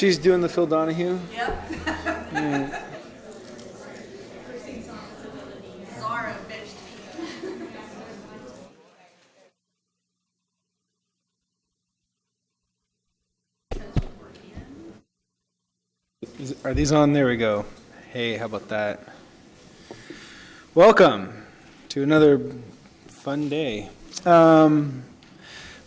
She's doing the Phil Donahue? Yep. Yeah. Zara bitched. Are these on? There we go. Hey, how about that? Welcome to another fun day.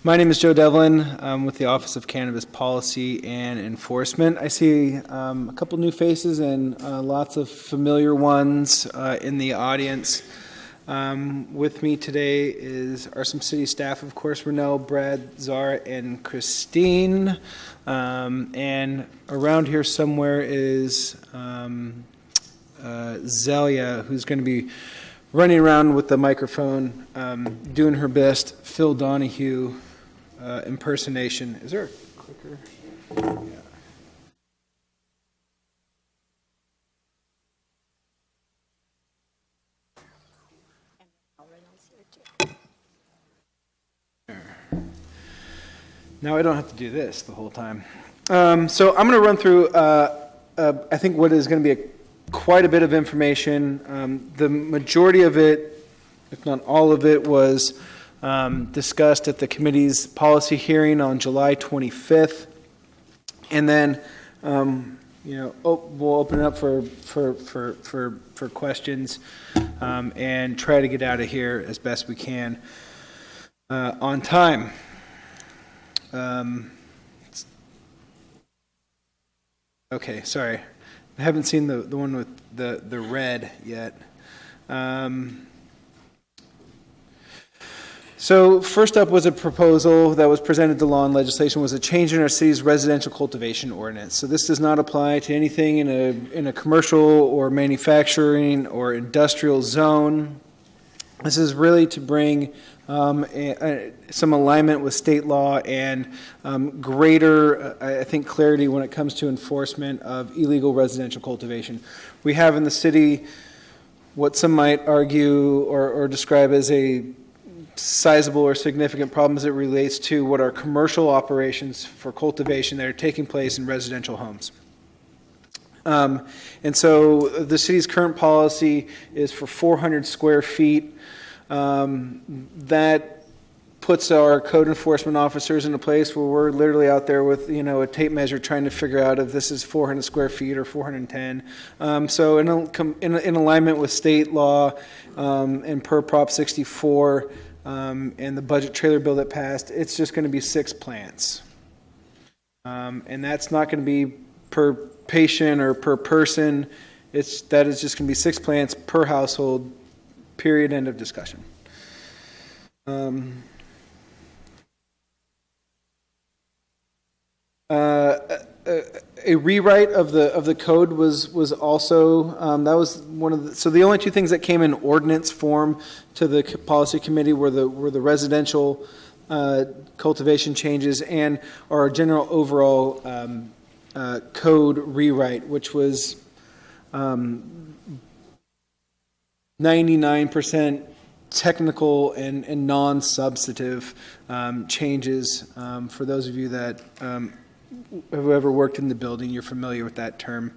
My name is Joe Devlin. I'm with the Office of Cannabis Policy and Enforcement. I see a couple new faces and lots of familiar ones in the audience. With me today are some city staff, of course, Renelle, Brad, Zara, and Christine. And around here somewhere is Zelia, who's going to be running around with the microphone, doing her best Phil Donahue impersonation. Is there a clicker? Yeah. Now I don't have to do this the whole time. So I'm going to run through, I think, what is going to be quite a bit of information. The majority of it, if not all of it, was discussed at the committee's policy hearing on July 25th. And then, we'll open it up for questions and try to get out of here as best we can on time. Okay, sorry. I haven't seen the one with the red yet. So first up was a proposal that was presented to law and legislation, was a change in our city's residential cultivation ordinance. So this does not apply to anything in a commercial or manufacturing or industrial zone. This is really to bring some alignment with state law and greater, I think, clarity when it comes to enforcement of illegal residential cultivation. We have in the city what some might argue or describe as a sizable or significant problem as it relates to what are commercial operations for cultivation that are taking place in residential homes. And so the city's current policy is for 400 square feet. That puts our code enforcement officers in a place where we're literally out there with, a tape measure trying to figure out if this is 400 square feet or 410. So in alignment with state law and per Prop 64 and the budget trailer bill that passed, it's just going to be 6 plants. And that's not going to be per patient or per person. That is just going to be 6 plants per household. Period. End of discussion. A rewrite of the code was also that was one of the. So the only two things that came in ordinance form to the policy committee were the residential cultivation changes and our general overall code rewrite, which was 99% technical and non-substantive changes. For those of you that have ever worked in the building, you're familiar with that term.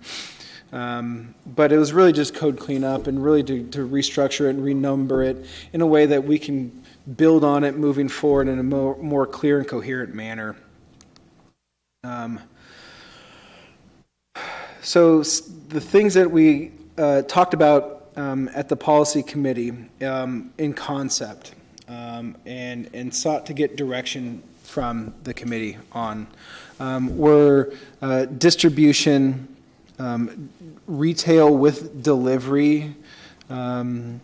But it was really just code cleanup and really to restructure it and renumber it in a way that we can build on it moving forward in a more clear and coherent manner. So the things that we talked about at the policy committee in concept and sought to get direction from the committee on were distribution, retail with delivery, the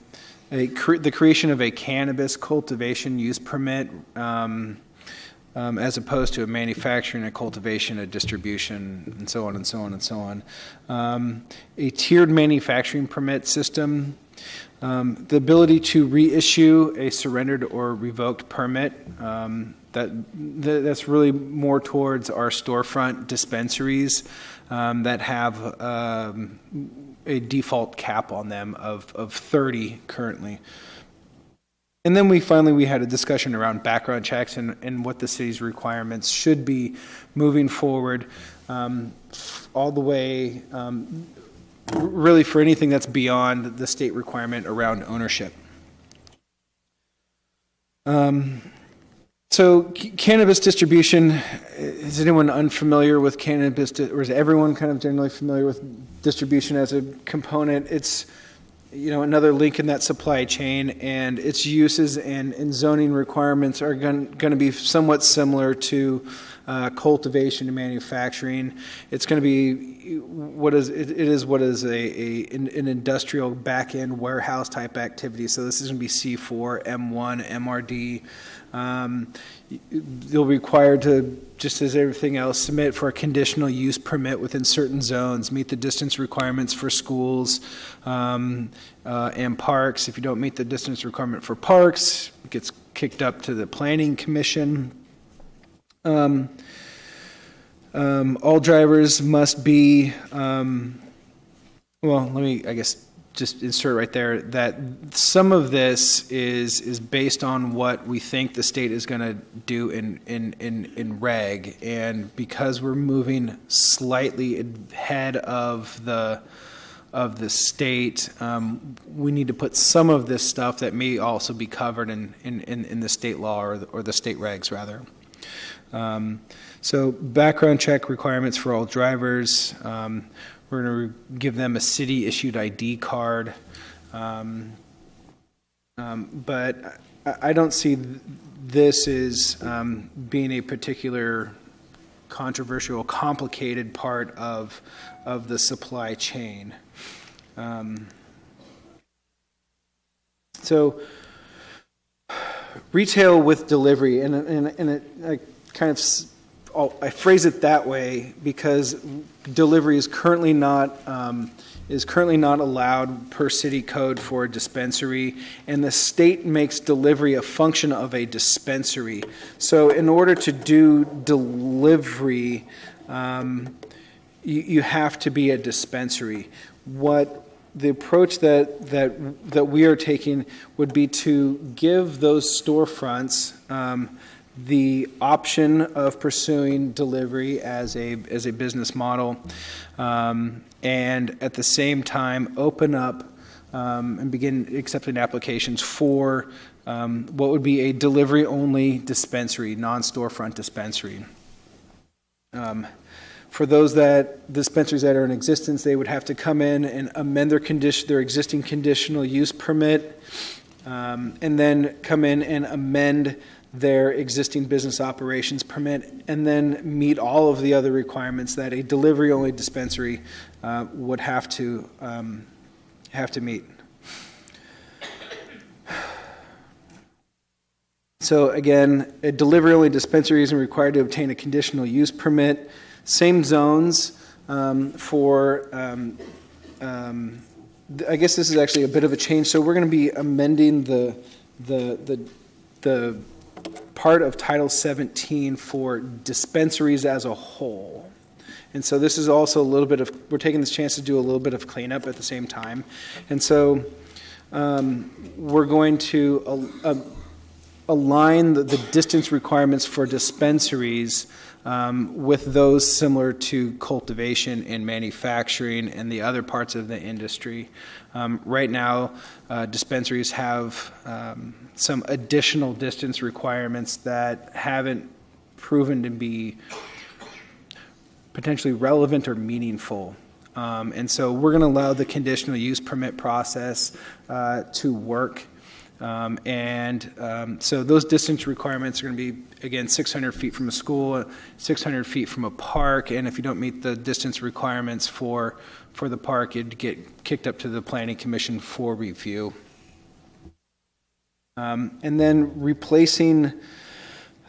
creation of a cannabis cultivation use permit as opposed to a manufacturing, a cultivation, a distribution, and so on and so on and so on. A tiered manufacturing permit system, the ability to reissue a surrendered or revoked permit. That's really more towards our storefront dispensaries that have a default cap on them of 30 currently. And then we had a discussion around background checks and what the city's requirements should be moving forward, all the way, really for anything that's beyond the state requirement around ownership. So cannabis distribution, is anyone unfamiliar with cannabis, or is everyone kind of generally familiar with distribution as a component? It's, another link in that supply chain, and its uses and zoning requirements are going to be somewhat similar to cultivation and manufacturing. It's going to be what is an industrial back-end warehouse type activity. So this is going to be C4, M1, MRD. You'll be required to, just as everything else, submit for a conditional use permit within certain zones, meet the distance requirements for schools and parks. If you don't meet the distance requirement for parks, it gets kicked up to the planning commission. All drivers must be, just insert right there that some of this is based on what we think the state is going to do in reg, and because we're moving slightly ahead of the state, we need to put some of this stuff that may also be covered in the state law or the state regs rather. So background check requirements for all drivers. We're going to give them a city-issued ID card. But I don't see this as being a particular controversial, complicated part of the supply chain. So retail with delivery, I phrase it that way because delivery is currently not allowed per city code for a dispensary, and the state makes delivery a function of a dispensary. So in order to do delivery, you have to be a dispensary. What the approach that we are taking would be to give those storefronts the option of pursuing delivery as a business model, and at the same time open up and begin accepting applications for what would be a delivery-only dispensary, non-storefront dispensary. For those dispensaries that are in existence, they would have to come in and amend their existing conditional use permit, and then come in and amend their existing business operations permit, and then meet all of the other requirements that a delivery-only dispensary would have to meet. So again, a delivery-only dispensary isn't required to obtain a conditional use permit. Same zones for. I guess this is actually a bit of a change. So we're going to be amending the part of Title 17 for dispensaries as a whole. And so this is also we're taking this chance to do a little bit of cleanup at the same time. And so we're going to align the distance requirements for dispensaries with those similar to cultivation and manufacturing and the other parts of the industry. Right now, dispensaries have some additional distance requirements that haven't proven to be potentially relevant or meaningful. And so we're going to allow the conditional use permit process to work. So those distance requirements are going to be, again, 600 feet from a school, 600 feet from a park, and if you don't meet the distance requirements for the park, you'd get kicked up to the Planning Commission for review. And then replacing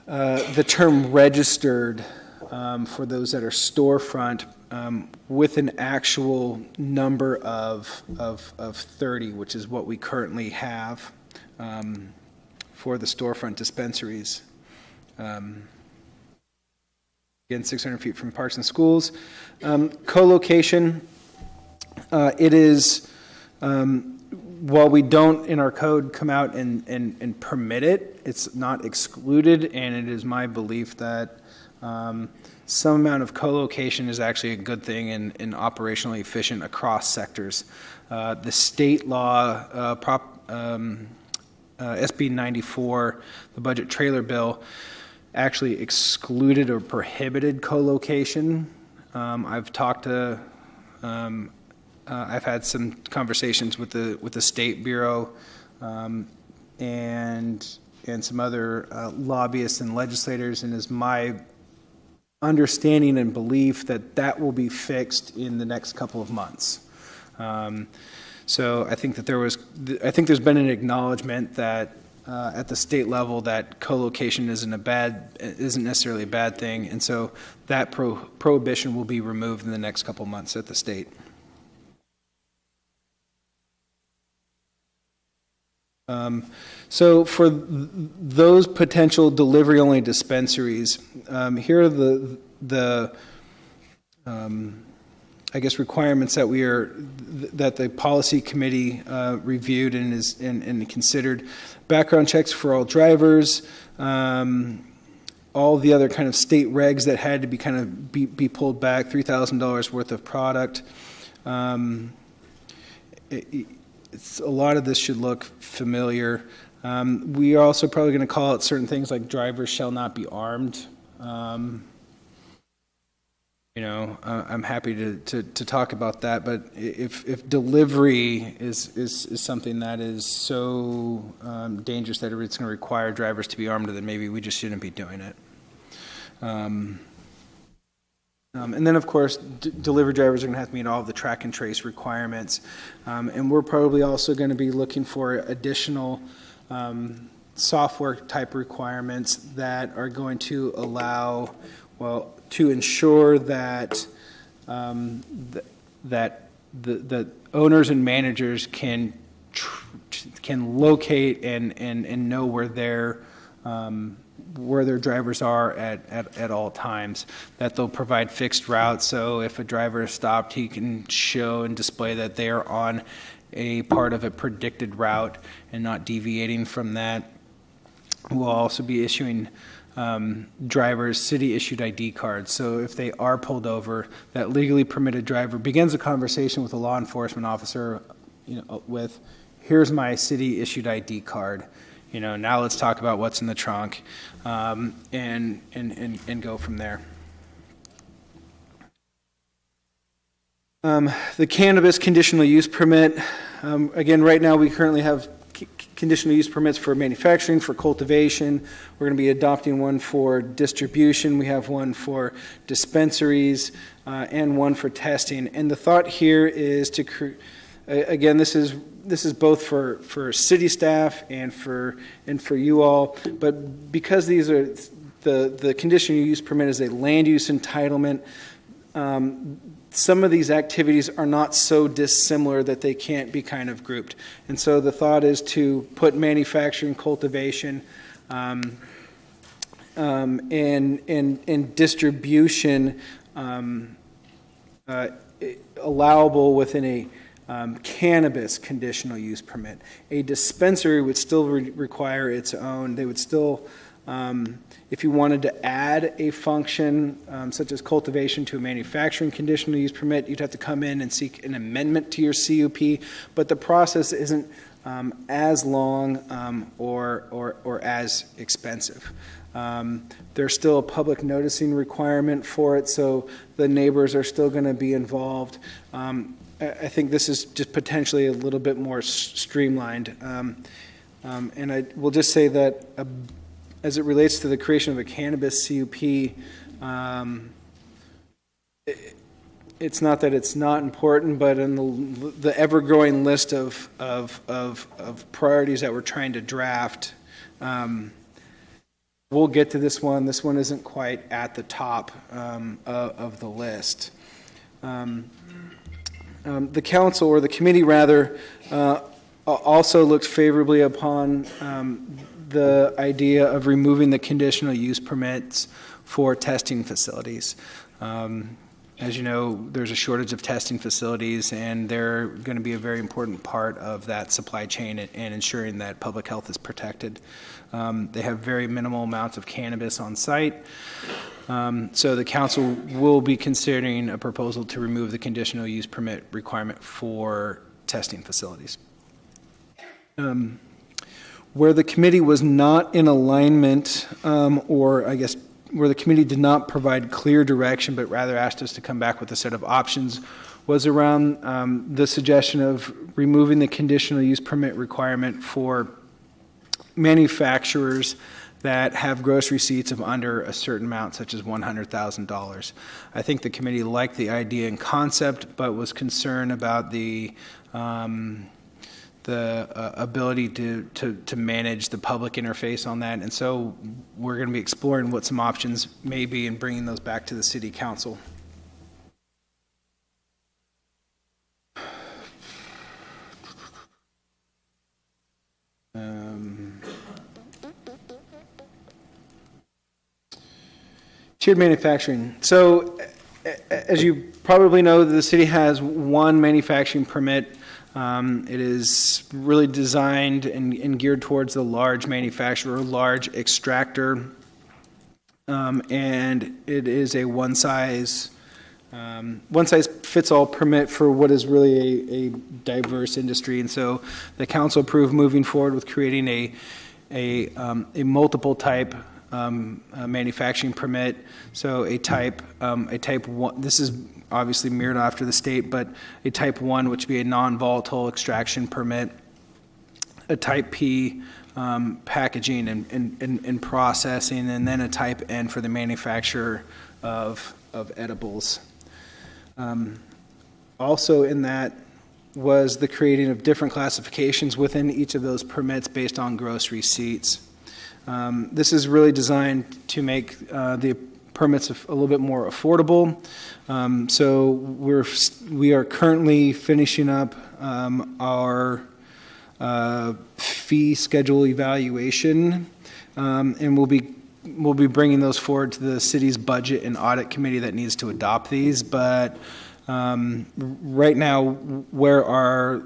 the term registered for those that are storefront with an actual number of 30, which is what we currently have for the storefront dispensaries. Again, 600 feet from parks and schools. Co-location, it is, while we don't in our code come out and permit it, it's not excluded, and it is my belief that some amount of co-location is actually a good thing and operationally efficient across sectors. The state law, SB 94, the budget trailer bill, actually excluded or prohibited co-location. I've talked to, I've had some conversations with the State Bureau and some other lobbyists and legislators, and is my understanding and belief that that will be fixed in the next couple of months. So I think that there's been an acknowledgement that at the state level that co-location isn't necessarily a bad thing, and so that prohibition will be removed in the next couple of months at the state. So for those potential delivery-only dispensaries, here are the I guess requirements that that the policy committee reviewed and considered. Background checks for all drivers, all the other kind of state regs that had to be kind of be pulled back, $3,000 worth of product. A lot of this should look familiar. We are also probably going to call out certain things like drivers shall not be armed. I'm happy to talk about that, but if delivery is something that is so dangerous that it's going to require drivers to be armed, then maybe we just shouldn't be doing it. And then, of course, delivery drivers are going to have to meet all of the track and trace requirements. And we're probably also going to be looking for additional software type requirements that are going to allow, to ensure that that the owners and managers can locate and know where their drivers are at all times, that they'll provide fixed routes. So if a driver is stopped, he can show and display that they are on a part of a predicted route and not deviating from that. We'll also be issuing drivers city-issued ID cards. So if they are pulled over, that legally permitted driver begins a conversation with a law enforcement officer, with, here's my city-issued ID card. Now let's talk about what's in the trunk, and go from there. The cannabis conditional use permit. Again, right now we currently have conditional use permits for manufacturing, for cultivation. We're going to be adopting one for distribution. We have one for dispensaries and one for testing. And the thought here is to, again, this is both for city staff and for you all. But because these are the conditional use permit is a land use entitlement, some of these activities are not so dissimilar that they can't be kind of grouped. And so the thought is to put manufacturing, cultivation, and distribution allowable within a cannabis conditional use permit. A dispensary would still require its own. They would still, if you wanted to add a function such as cultivation to a manufacturing conditional use permit, you'd have to come in and seek an amendment to your CUP, but the process isn't as long or as expensive. There's still a public noticing requirement for it, so the neighbors are still going to be involved. I think this is just potentially a little bit more streamlined. And I will just say that as it relates to the creation of a cannabis CUP, it's not that it's not important, but in the ever-growing list of priorities that we're trying to draft, we'll get to this one. This one isn't quite at the top of the list. The council, or the committee rather, also looked favorably upon the idea of removing the conditional use permits for testing facilities. As you know, there's a shortage of testing facilities, and they're going to be a very important part of that supply chain and ensuring that public health is protected. They have very minimal amounts of cannabis on site. So the council will be considering a proposal to remove the conditional use permit requirement for testing facilities. Where the committee was not in alignment, or I guess where the committee did not provide clear direction, but rather asked us to come back with a set of options, was around the suggestion of removing the conditional use permit requirement for manufacturers that have gross receipts of under a certain amount, such as $100,000. I think the committee liked the idea and concept, but was concerned about the ability to manage the public interface on that. And so we're going to be exploring what some options may be and bringing those back to the city council. Tiered manufacturing. So as you probably know, the city has one manufacturing permit. It is really designed and geared towards the large manufacturer, large extractor, and it is a one size fits all permit for what is really a diverse industry. And so the council approved moving forward with creating a multiple type manufacturing permit. So a type 1. This is obviously mirrored after the state, but a type 1, which would be a non-volatile extraction permit, a type P, packaging and processing, and then a type N for the manufacture of edibles. Also in that was the creating of different classifications within each of those permits based on gross receipts. This is really designed to make the permits a little bit more affordable. So we are currently finishing up our fee schedule evaluation, and we'll be bringing those forward to the city's budget and audit committee that needs to adopt these. But right now, where our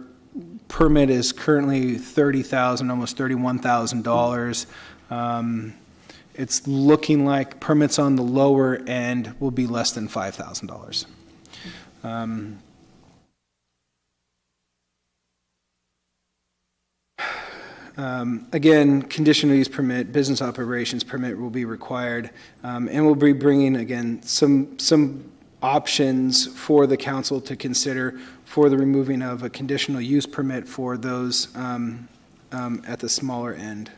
permit is currently $30,000, almost $31,000. It's looking like permits on the lower end will be less than $5,000. Again, conditional use permit, business operations permit will be required, and we'll be bringing again some options for the council to consider for the removing of a conditional use permit for those at the smaller end.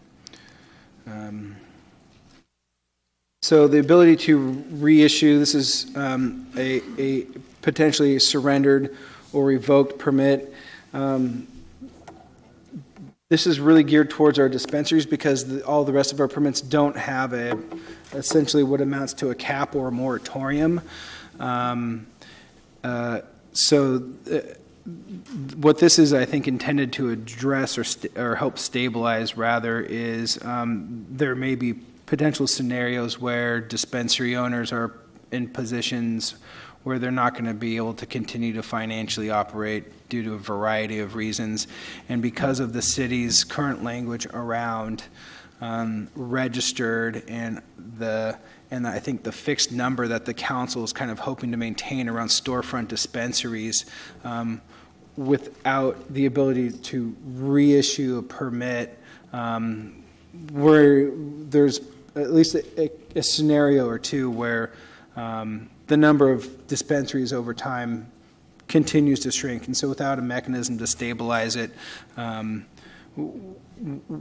So the ability to reissue, this is a potentially surrendered or revoked permit. This is really geared towards our dispensaries because all the rest of our permits don't have essentially what amounts to a cap or a moratorium. What this is, I think, intended to address or help stabilize, rather, is there may be potential scenarios where dispensary owners are in positions where they're not going to be able to continue to financially operate due to a variety of reasons. And because of the city's current language around registered and I think the fixed number that the council is kind of hoping to maintain around storefront dispensaries, without the ability to reissue a permit, where there's at least a scenario or two where the number of dispensaries over time continues to shrink. And so without a mechanism to stabilize it,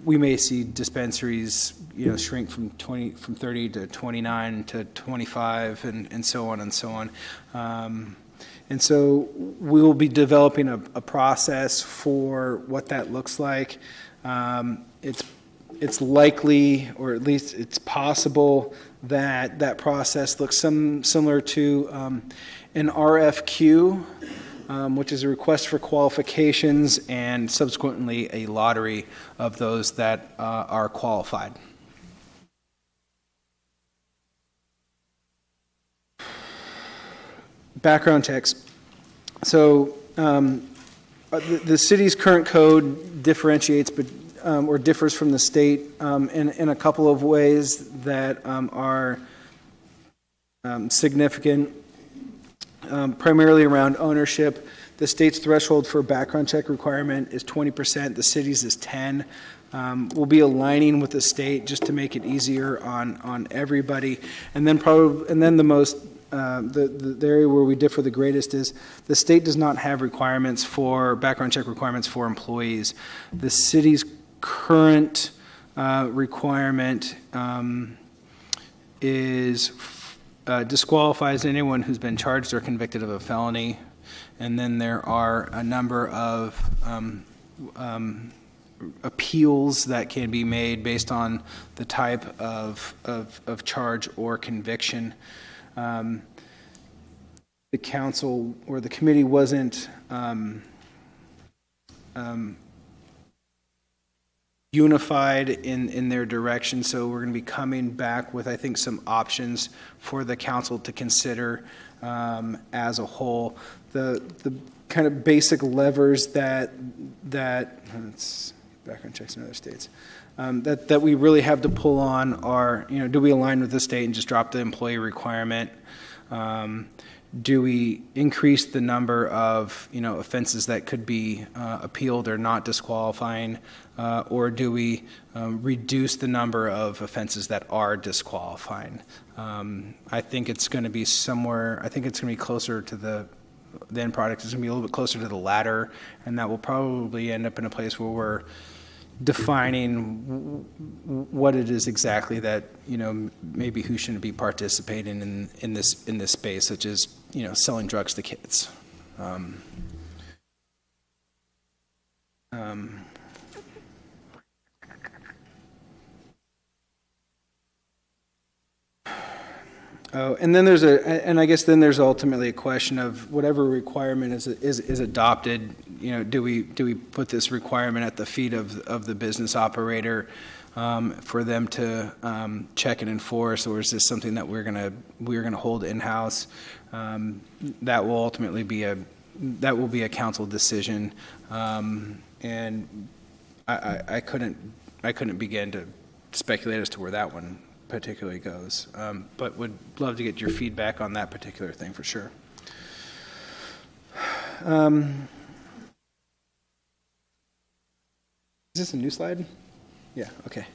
we may see dispensaries, shrink from 30 to 29 to 25 and so on and so on. And so we will be developing a process for what that looks like. It's likely, or at least it's possible, that process looks similar to an RFQ, which is a request for qualifications, and subsequently a lottery of those that are qualified. background checks. So the city's current code differentiates, or differs from the state in a couple of ways that are significant, primarily around ownership. The state's threshold for background check requirement is 20%. The city's is 10%. We'll be aligning with the state just to make it easier on everybody. And then the area where we differ the greatest is the state does not have requirements for background check requirements for employees. The city's current requirement is disqualifies anyone who's been charged or convicted of a felony. And then there are a number of appeals that can be made based on the type of charge or conviction. The council or the committee wasn't unified in their direction, so we're going to be coming back with, I think, some options for the council to consider as a whole. The kind of basic levers that it's background checks in other states that we really have to pull on are, do we align with the state and just drop the employee requirement? Do we increase the number of offenses that could be appealed or not disqualifying, or do we reduce the number of offenses that are disqualifying? I think it's going to be somewhere. I think it's going to be closer to the end product is going to be a little bit closer to the latter, and that will probably end up in a place where we're defining what it is exactly that maybe who shouldn't be participating in this space, such as selling drugs to kids. Oh, and then I guess then there's ultimately a question of whatever requirement is adopted. Do we put this requirement at the feet of the business operator for them to check and enforce, or is this something that we're gonna hold in house? That will ultimately be a council decision, and I couldn't begin to speculate as to where that one particularly goes, but would love to get your feedback on that particular thing for sure. Is this a new slide? Yeah, okay.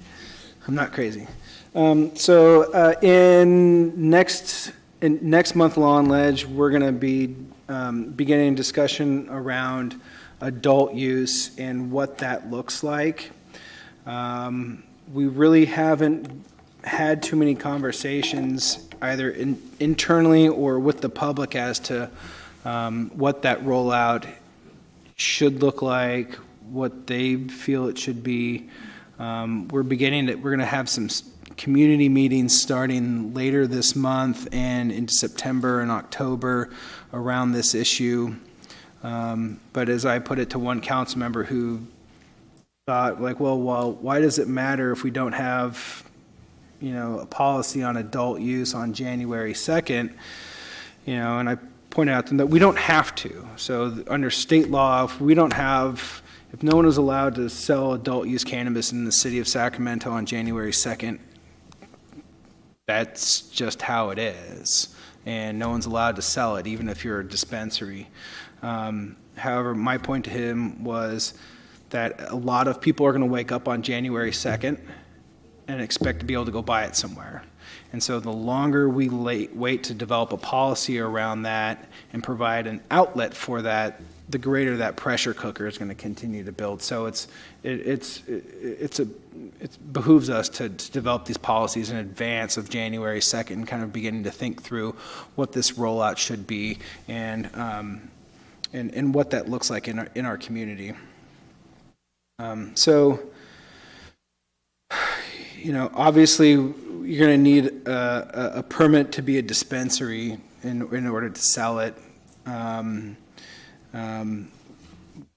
I'm not crazy. So in next month Law and Ledge, we're going to be beginning discussion around adult use and what that looks like. We really haven't had too many conversations either internally or with the public as to what that rollout should look like, what they feel it should be. We're going to have some community meetings starting later this month and into September and October around this issue. But as I put it to one council member who thought, well, why does it matter if we don't have a policy on adult use on January 2nd, and I pointed out to them that we don't have to. So under state law, if no one is allowed to sell adult use cannabis in the city of Sacramento on January 2nd, that's just how it is. And no one's allowed to sell it, even if you're a dispensary. However, my point to him was that a lot of people are going to wake up on January 2nd and expect to be able to go buy it somewhere. And so the longer we wait to develop a policy around that and provide an outlet for that, the greater that pressure cooker is going to continue to build. So it behooves us to develop these policies in advance of January 2nd and kind of beginning to think through what this rollout should be and what that looks like in our community. Obviously, you're going to need a permit to be a dispensary in order to sell it.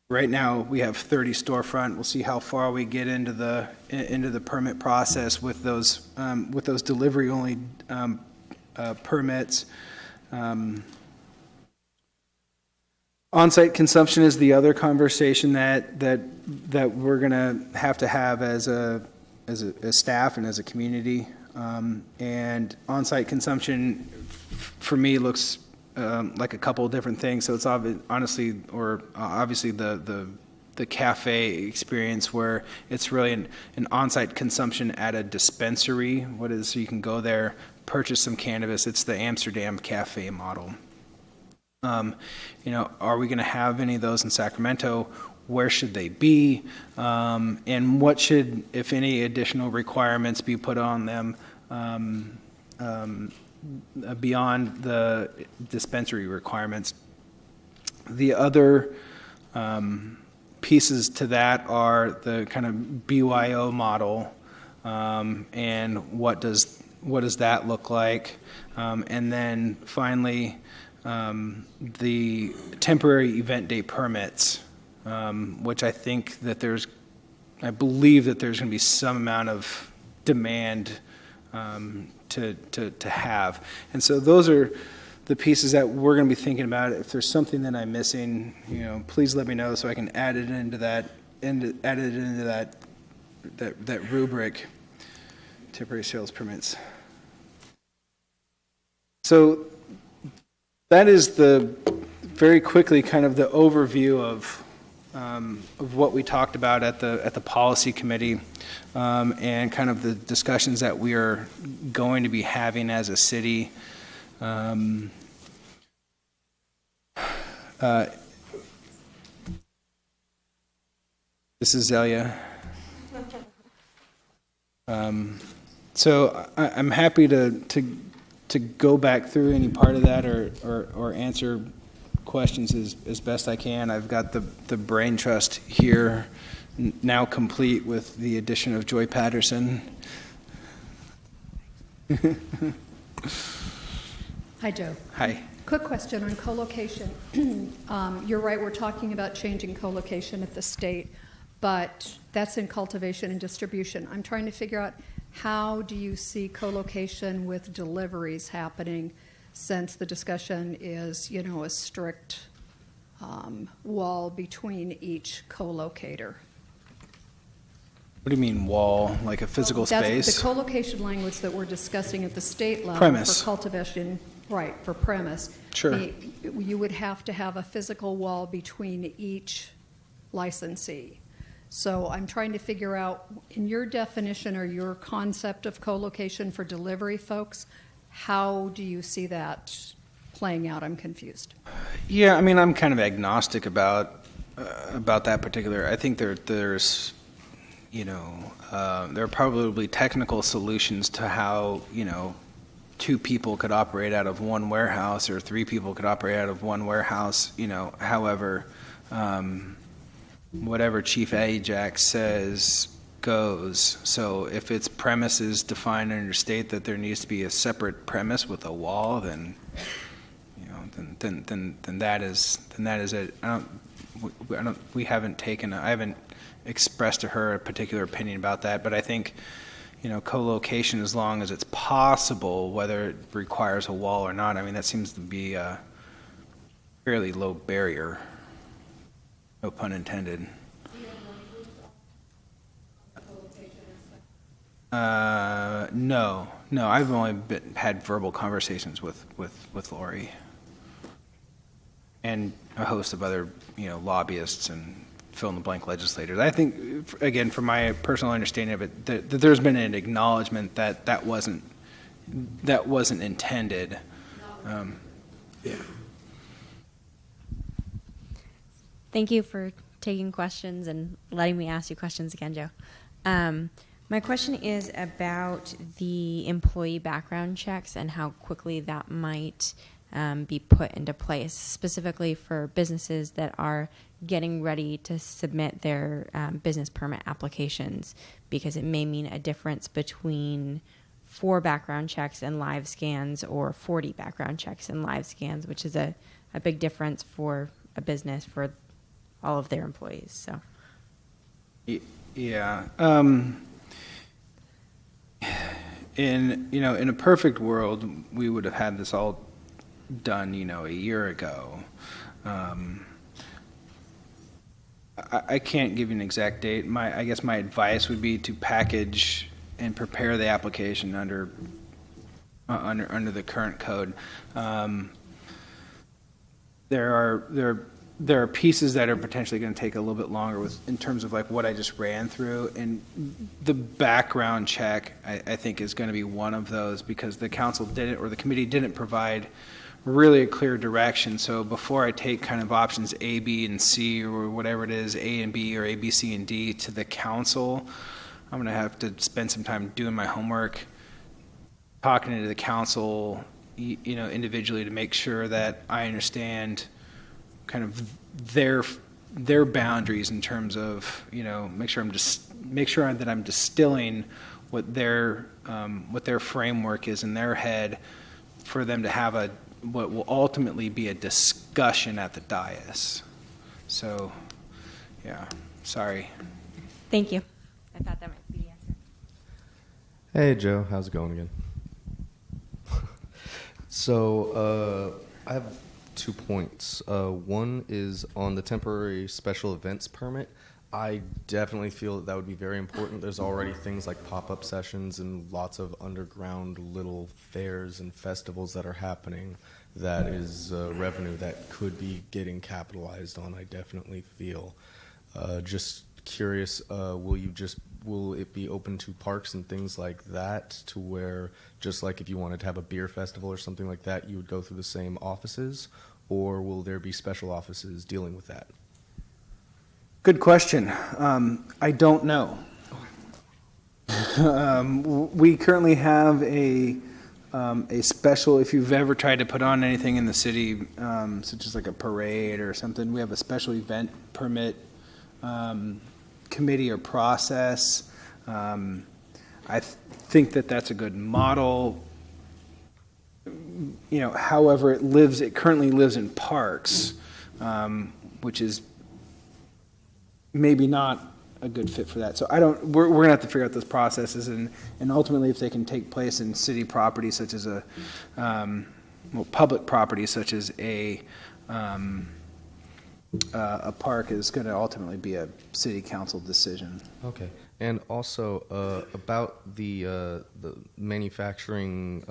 Right now, we have 30 storefront. We'll see how far we get into the permit process with those delivery only permits. On-site consumption is the other conversation that we're going to have as a staff and as a community. And on-site consumption, for me, looks like a couple of different things. So it's obviously the cafe experience, where it's really an on-site consumption at a dispensary. So you can go there, purchase some cannabis. It's the Amsterdam cafe model. Are we going to have any of those in Sacramento? Where should they be? And what should, if any, additional requirements be put on them beyond the dispensary requirements? The other pieces to that are the kind of BYO model, and what does that look like? And then finally, the temporary event day permits, which I believe that there's going to be some amount of demand to have. And so those are the pieces that we're going to be thinking about. If there's something that I'm missing, please let me know so I can add it into that rubric. Temporary sales permits. So that is very quickly kind of the overview of what we talked about at the policy committee, and kind of the discussions that we are going to be having as a city. This is Zelia. So I'm happy to go back through any part of that or answer questions as best I can. I've got the brain trust here now complete with the addition of Joy Patterson. Hi, Joe. Hi. Quick question on co-location. You're right, we're talking about changing co-location at the state, but that's in cultivation and distribution. I'm trying to figure out, how do you see co-location with deliveries happening, since the discussion is, a strict wall between each co-locator? What do you mean wall? Like a physical space? That's the co-location language that we're discussing at the state level. Premise. For cultivation, right, for premise. Sure. You would have to have a physical wall between each licensee. So I'm trying to figure out, in your definition or your concept of co-location for delivery folks, how do you see that playing out? I'm confused. Yeah, I mean, I'm kind of agnostic about that particular. I think there's there are probably technical solutions to how, two people could operate out of one warehouse or three people could operate out of one warehouse, however, whatever Chief Ajax says goes. So if its premise is defined under state that there needs to be a separate premise with a wall, then that is it. I haven't expressed to her a particular opinion about that, but I think, co-location, as long as it's possible, whether it requires a wall or not, I mean, that seems to be a fairly low barrier. No pun intended. No. I've only had verbal conversations with Lori and a host of other, lobbyists and fill-in-the-blank legislators. I think, again, from my personal understanding of it, that there's been an acknowledgement that wasn't intended. Yeah. Thank you for taking questions and letting me ask you questions again, Joe. My question is about the employee background checks and how quickly that might be put into place, specifically for businesses that are getting ready to submit their business permit applications, because it may mean a difference between 4 background checks and live scans or 40 background checks and live scans, which is a big difference for a business, for all of their employees. So, yeah. In a perfect world, we would have had this all done, a year ago. I can't give you an exact date. I guess my advice would be to package and prepare the application under the current code. There are pieces that are potentially going to take a little bit longer in terms of like what I just ran through, and the background check I think is going to be one of those, because the council didn't, or the committee didn't provide really a clear direction. So before I take kind of options A, B, and C, or whatever it is, A and B, or A, B, C, and D to the council, I'm going to have to spend some time doing my homework, talking to the council, individually, to make sure that I understand kind of their boundaries in terms of, make sure that I'm distilling what their framework is in their head, for them to have what will ultimately be a discussion at the dais. So, yeah, sorry. Thank you. I thought that might be the answer. Hey, Joe. How's it going again? So, I have 2 points. One is on the temporary special events permit. I definitely feel that would be very important. There's already things like pop-up sessions and lots of underground little fairs and festivals that are happening. That is revenue that could be getting capitalized on, I definitely feel. Just curious, will it be open to parks and things like that, to where just like if you wanted to have a beer festival or something like that, you would go through the same offices, or will there be special offices dealing with that? Good question. I don't know. We currently have a special, if you've ever tried to put on anything in the city, such as like a parade or something, we have a special event permit committee or process. I think that that's a good model. However, it currently lives in parks, which is maybe not a good fit for that. So we're gonna have to figure out those processes, and ultimately if they can take place in city property, such as public property, such as a park, is gonna ultimately be a city council decision. Okay. And also about the manufacturing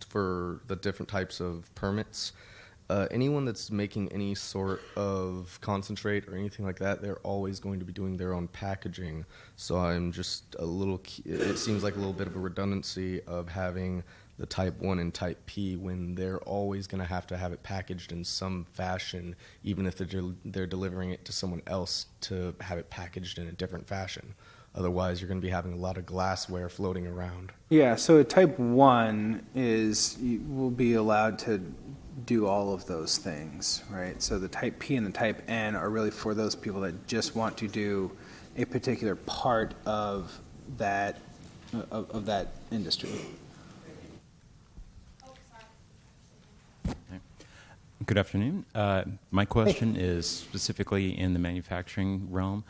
for the different types of permits, anyone that's making any sort of concentrate or anything like that, they're always going to be doing their own packaging. So I'm just it seems like a little bit of a redundancy of having the type 1 and type P when they're always going to have it packaged in some fashion, even if they're delivering it to someone else to have it packaged in a different fashion. Otherwise, you're going to be having a lot of glassware floating around. Yeah, so a type 1 will be allowed to do all of those things, right? So the type P and the type N are really for those people that just want to do a particular part of that industry. Good afternoon. My question is specifically in the manufacturing realm.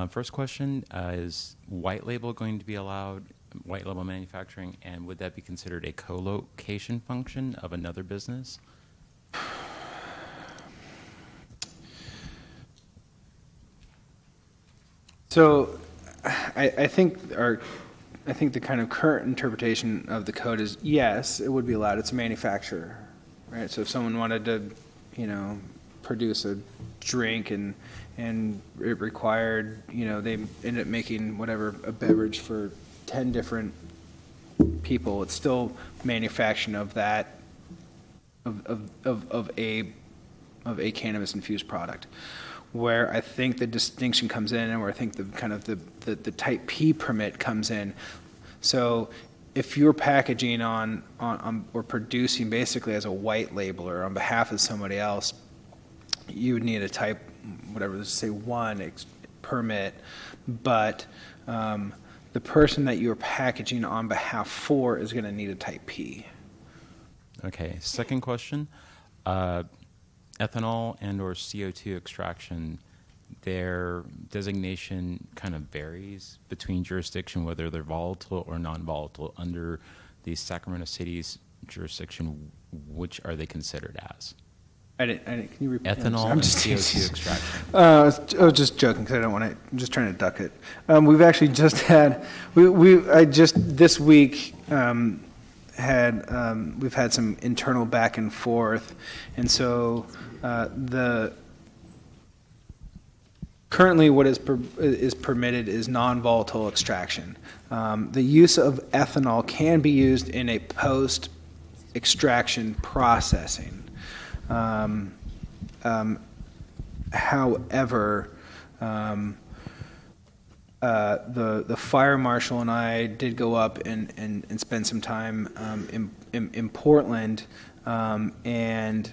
First question, is white label going to be allowed, white label manufacturing, and would that be considered a co-location function of another business? So I think the kind of current interpretation of the code is, yes, it would be allowed. It's a manufacturer, right? So if someone wanted to, produce a drink and it required, they ended up making a beverage for 10 different people, it's still manufacturing of that, of a cannabis infused product. Where I think the distinction comes in, and where I think the type P permit comes in. So if you're packaging on or producing basically as a white labeler on behalf of somebody else, you would need a type, let's say 1 permit, but the person that you're packaging on behalf for is going to need a type P. Okay, second question. Ethanol and or CO2 extraction, their designation kind of varies between jurisdiction, whether they're volatile or non-volatile. Under the Sacramento City's jurisdiction, which are they considered as? Can you repeat? Ethanol I'm and just CO2 extraction. I was just joking because I don't want to. I'm just trying to duck it. We've actually just had. I just this week we've had some internal back and forth, and so currently what is permitted is non-volatile extraction. The use of ethanol can be used in a post-extraction processing. However, the fire marshal and I did go up and spend some time in Portland, and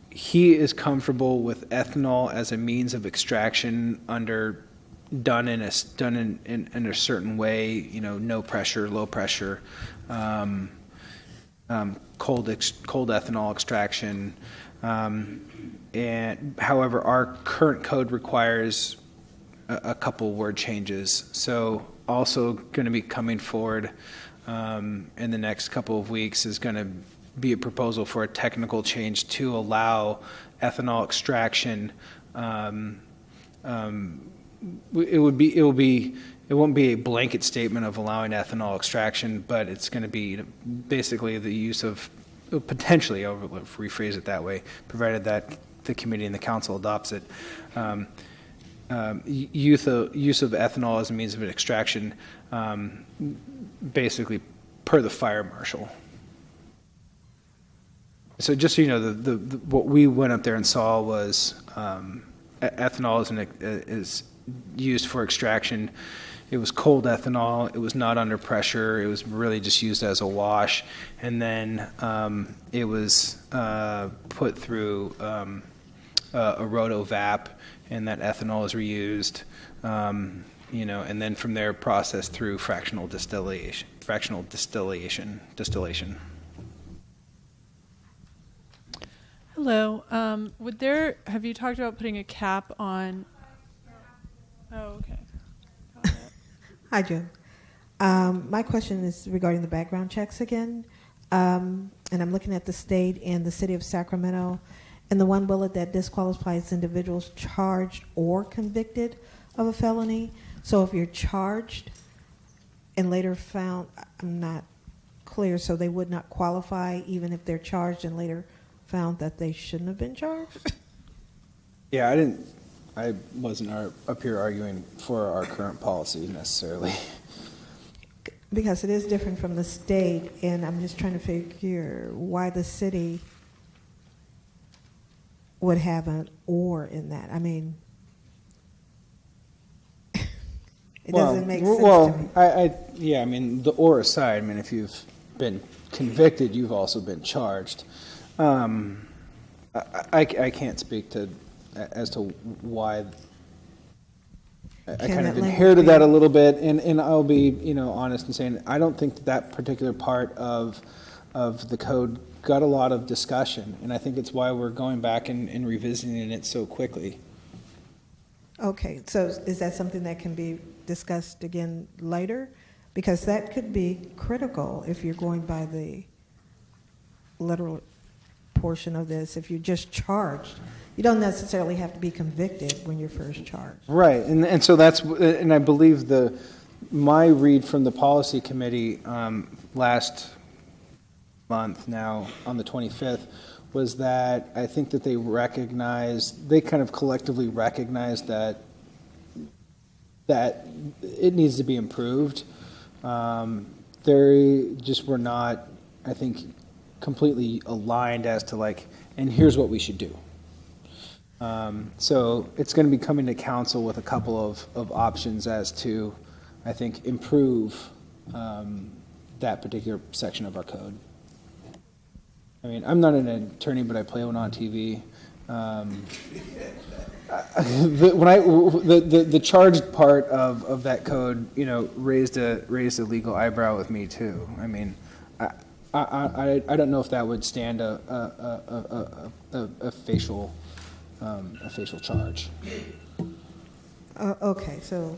he is comfortable with ethanol as a means of extraction done in a certain way. No pressure, low pressure. Cold ethanol extraction, and however, our current code requires a couple word changes. So, also going to be coming forward in the next couple of weeks is going to be a proposal for a technical change to allow ethanol extraction. It won't be a blanket statement of allowing ethanol extraction, but it's going to be basically the use of, potentially, I'll rephrase it that way, provided that the committee and the council adopts it, use of ethanol as a means of extraction, basically per the fire marshal. So just so you know, what we went up there and saw was ethanol is used for extraction. It was cold ethanol. It was not under pressure. It was really just used as a wash. And then it was put through a rotovap, and that ethanol is reused. And then from there processed through fractional distillation. Hello. Have you talked about putting a cap on? Oh, okay. Got it. Hi, Joe. My question is regarding the background checks again. And I'm looking at the state and the city of Sacramento, and the one bullet that disqualifies individuals charged or convicted of a felony. So if you're charged and later found, I'm not clear, so they would not qualify even if they're charged and later found that they shouldn't have been charged? Yeah, I wasn't up here arguing for our current policy necessarily. Because it is different from the state, and I'm just trying to figure why the city would have an or in that. I mean, it doesn't make sense to me. I mean, the or aside, I mean, if you've been convicted, you've also been charged. I can't speak as to why. I kind of inherited that a little bit, and I'll be honest in saying I don't think that particular part of the code got a lot of discussion, and I think it's why we're going back and revisiting it so quickly. Okay, so is that something that can be discussed again later? Because that could be critical if you're going by the literal portion of this. If you're just charged, you don't necessarily have to be convicted when you're first charged. Right, and so and I believe my read from the policy committee last month, now on the 25th, was that I think that they kind of collectively recognized that it needs to be improved. They just were not, I think, completely aligned as to and here's what we should do. So it's going to be coming to council with a couple of options as to, I think, improve that particular section of our code. I mean, I'm not an attorney, but I play one on TV. The charged part of that code, raised a legal eyebrow with me too. I mean, I don't know if that would stand a facial charge. Okay, so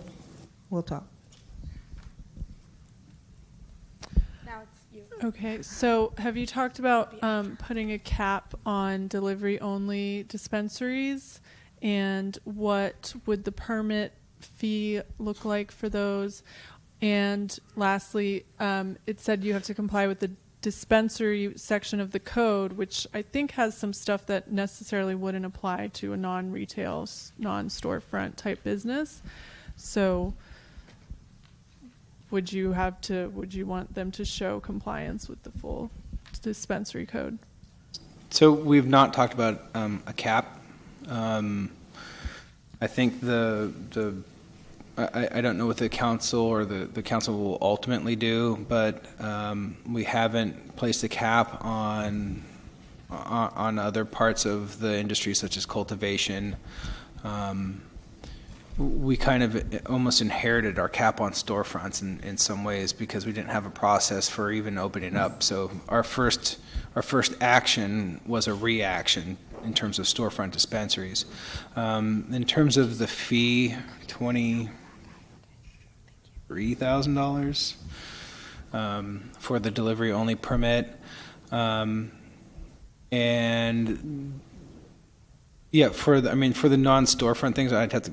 we'll talk. Now it's Okay, so have you talked about putting a cap on delivery-only dispensaries? And what would the permit fee look like for those? And lastly, it said you have to comply with the dispensary section of the code, which I think has some stuff that necessarily wouldn't apply to a non-retail, non-storefront type business. So would you want them to show compliance with the full dispensary code? So we've not talked about a cap. I think I don't know what the council or the council will ultimately do, but we haven't placed a cap on other parts of the industry, such as cultivation. We kind of almost inherited our cap on storefronts in some ways because we didn't have a process for even opening up. So our first action was a reaction in terms of storefront dispensaries. In terms of the fee, $23,000 for the delivery only permit, and yeah, for the non-storefront things, I'd have to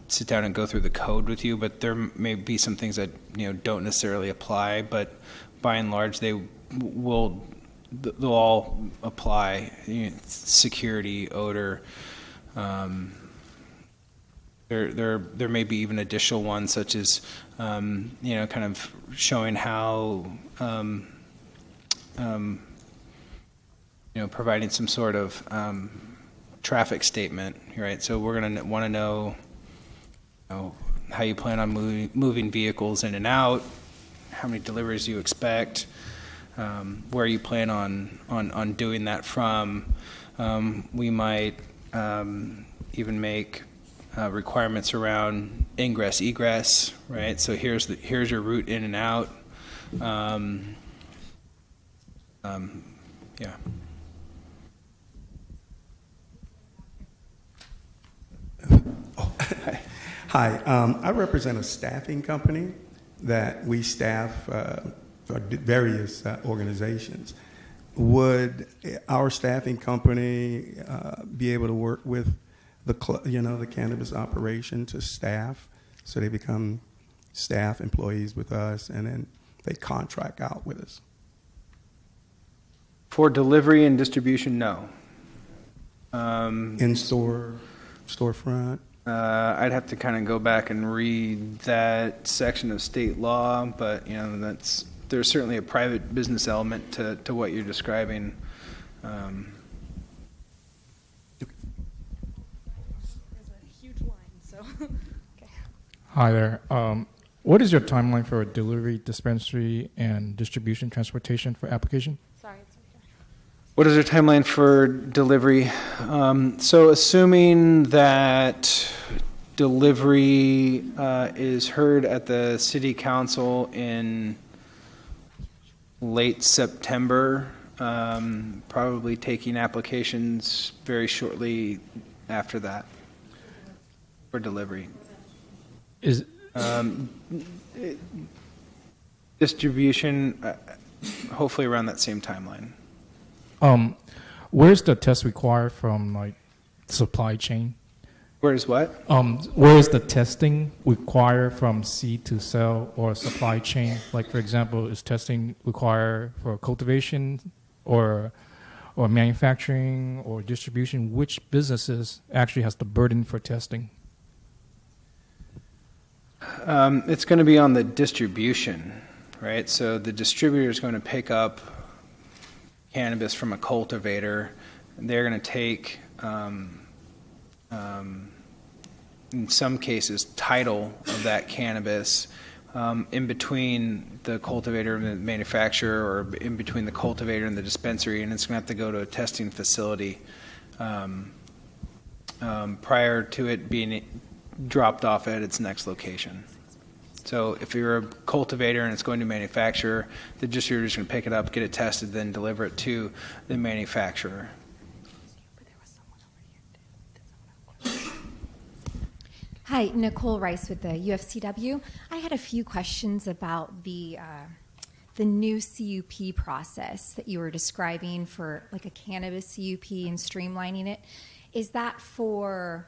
sit down and go through the code with you, but there may be some things that don't necessarily apply, but by and large they'll all apply. Security, odor. There may be even additional ones, such as kind of showing how providing some sort of traffic statement, right? So we're going to want to know, how you plan on moving vehicles in and out, how many deliveries you expect, where you plan on doing that from. We might even make requirements around ingress, egress, right? So here's your route in and out. Yeah. Hi, I represent a staffing company that we staff for various organizations. Would our staffing company be able to work with the cannabis operation to staff, so they become staff employees with us, and then they contract out with us? For delivery and distribution, no. Storefront? I'd have to kind of go back and read that section of state law, but there's certainly a private business element to what you're describing. There's a huge line, so. Okay. Hi there. What is your timeline for delivery, dispensary, and distribution transportation for application? Sorry, it's okay. What is our timeline for delivery? So assuming that delivery is heard at the city council in late September, probably taking applications very shortly after that for delivery. Distribution, hopefully around that same timeline. Where's the test required from supply chain? Where's what? Where is the testing required from seed to sell or supply chain? Like, for example, is testing required for cultivation or manufacturing or distribution? Which businesses actually has the burden for testing? It's going to be on the distribution, right? So the distributor is going to pick up cannabis from a cultivator. They're going to take, in some cases, title of that cannabis in between the cultivator and the manufacturer, or in between the cultivator and the dispensary, and it's going to have to go to a testing facility prior to it being dropped off at its next location. So if you're a cultivator and it's going to manufacturer, the distributor is going to pick it up, get it tested, then deliver it to the manufacturer. Hi, Nicole Rice with the UFCW. I had a few questions about the the new CUP process that you were describing for like a cannabis CUP and streamlining it, is that for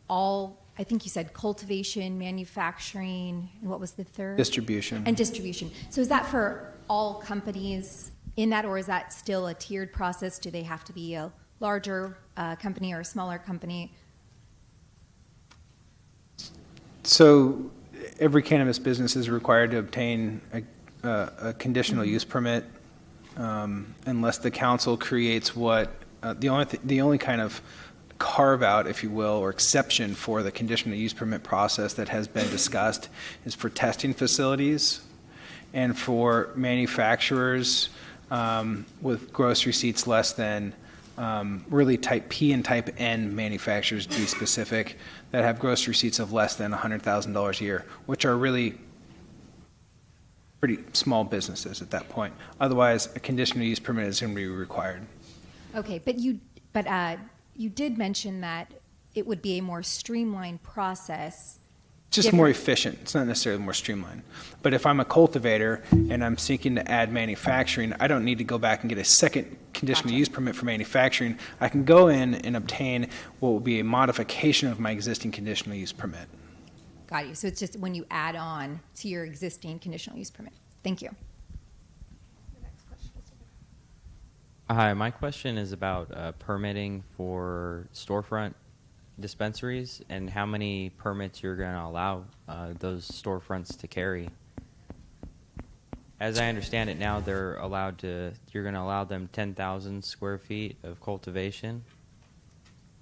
all, I think you said cultivation, manufacturing, and what was the third? Distribution. And distribution. So is that for all companies in that, or is that still a tiered process? Do they have to be a larger company or a smaller company? So every cannabis business is required to obtain a conditional use permit unless the council creates what the only kind of carve out, if you will, or exception for the conditional use permit process that has been discussed is for testing facilities and for manufacturers with gross receipts less than really type P and type N manufacturers, to be specific, that have gross receipts of less than $100,000 a year, which are really pretty small businesses at that point. Otherwise, a conditional use permit is going to be required. Okay, but you did mention that it would be a more streamlined process. Just more efficient. It's not necessarily more streamlined. But if I'm a cultivator and I'm seeking to add manufacturing, I don't need to go back and get a second conditional use permit for manufacturing. I can go in and obtain what will be a modification of my existing conditional use permit. Got you. So it's just when you add on to your existing conditional use permit. Thank you. Hi, my question is about permitting for storefront dispensaries and how many permits you're going to allow those storefronts to carry. As I understand it now, you're going to allow them 10,000 square feet of cultivation.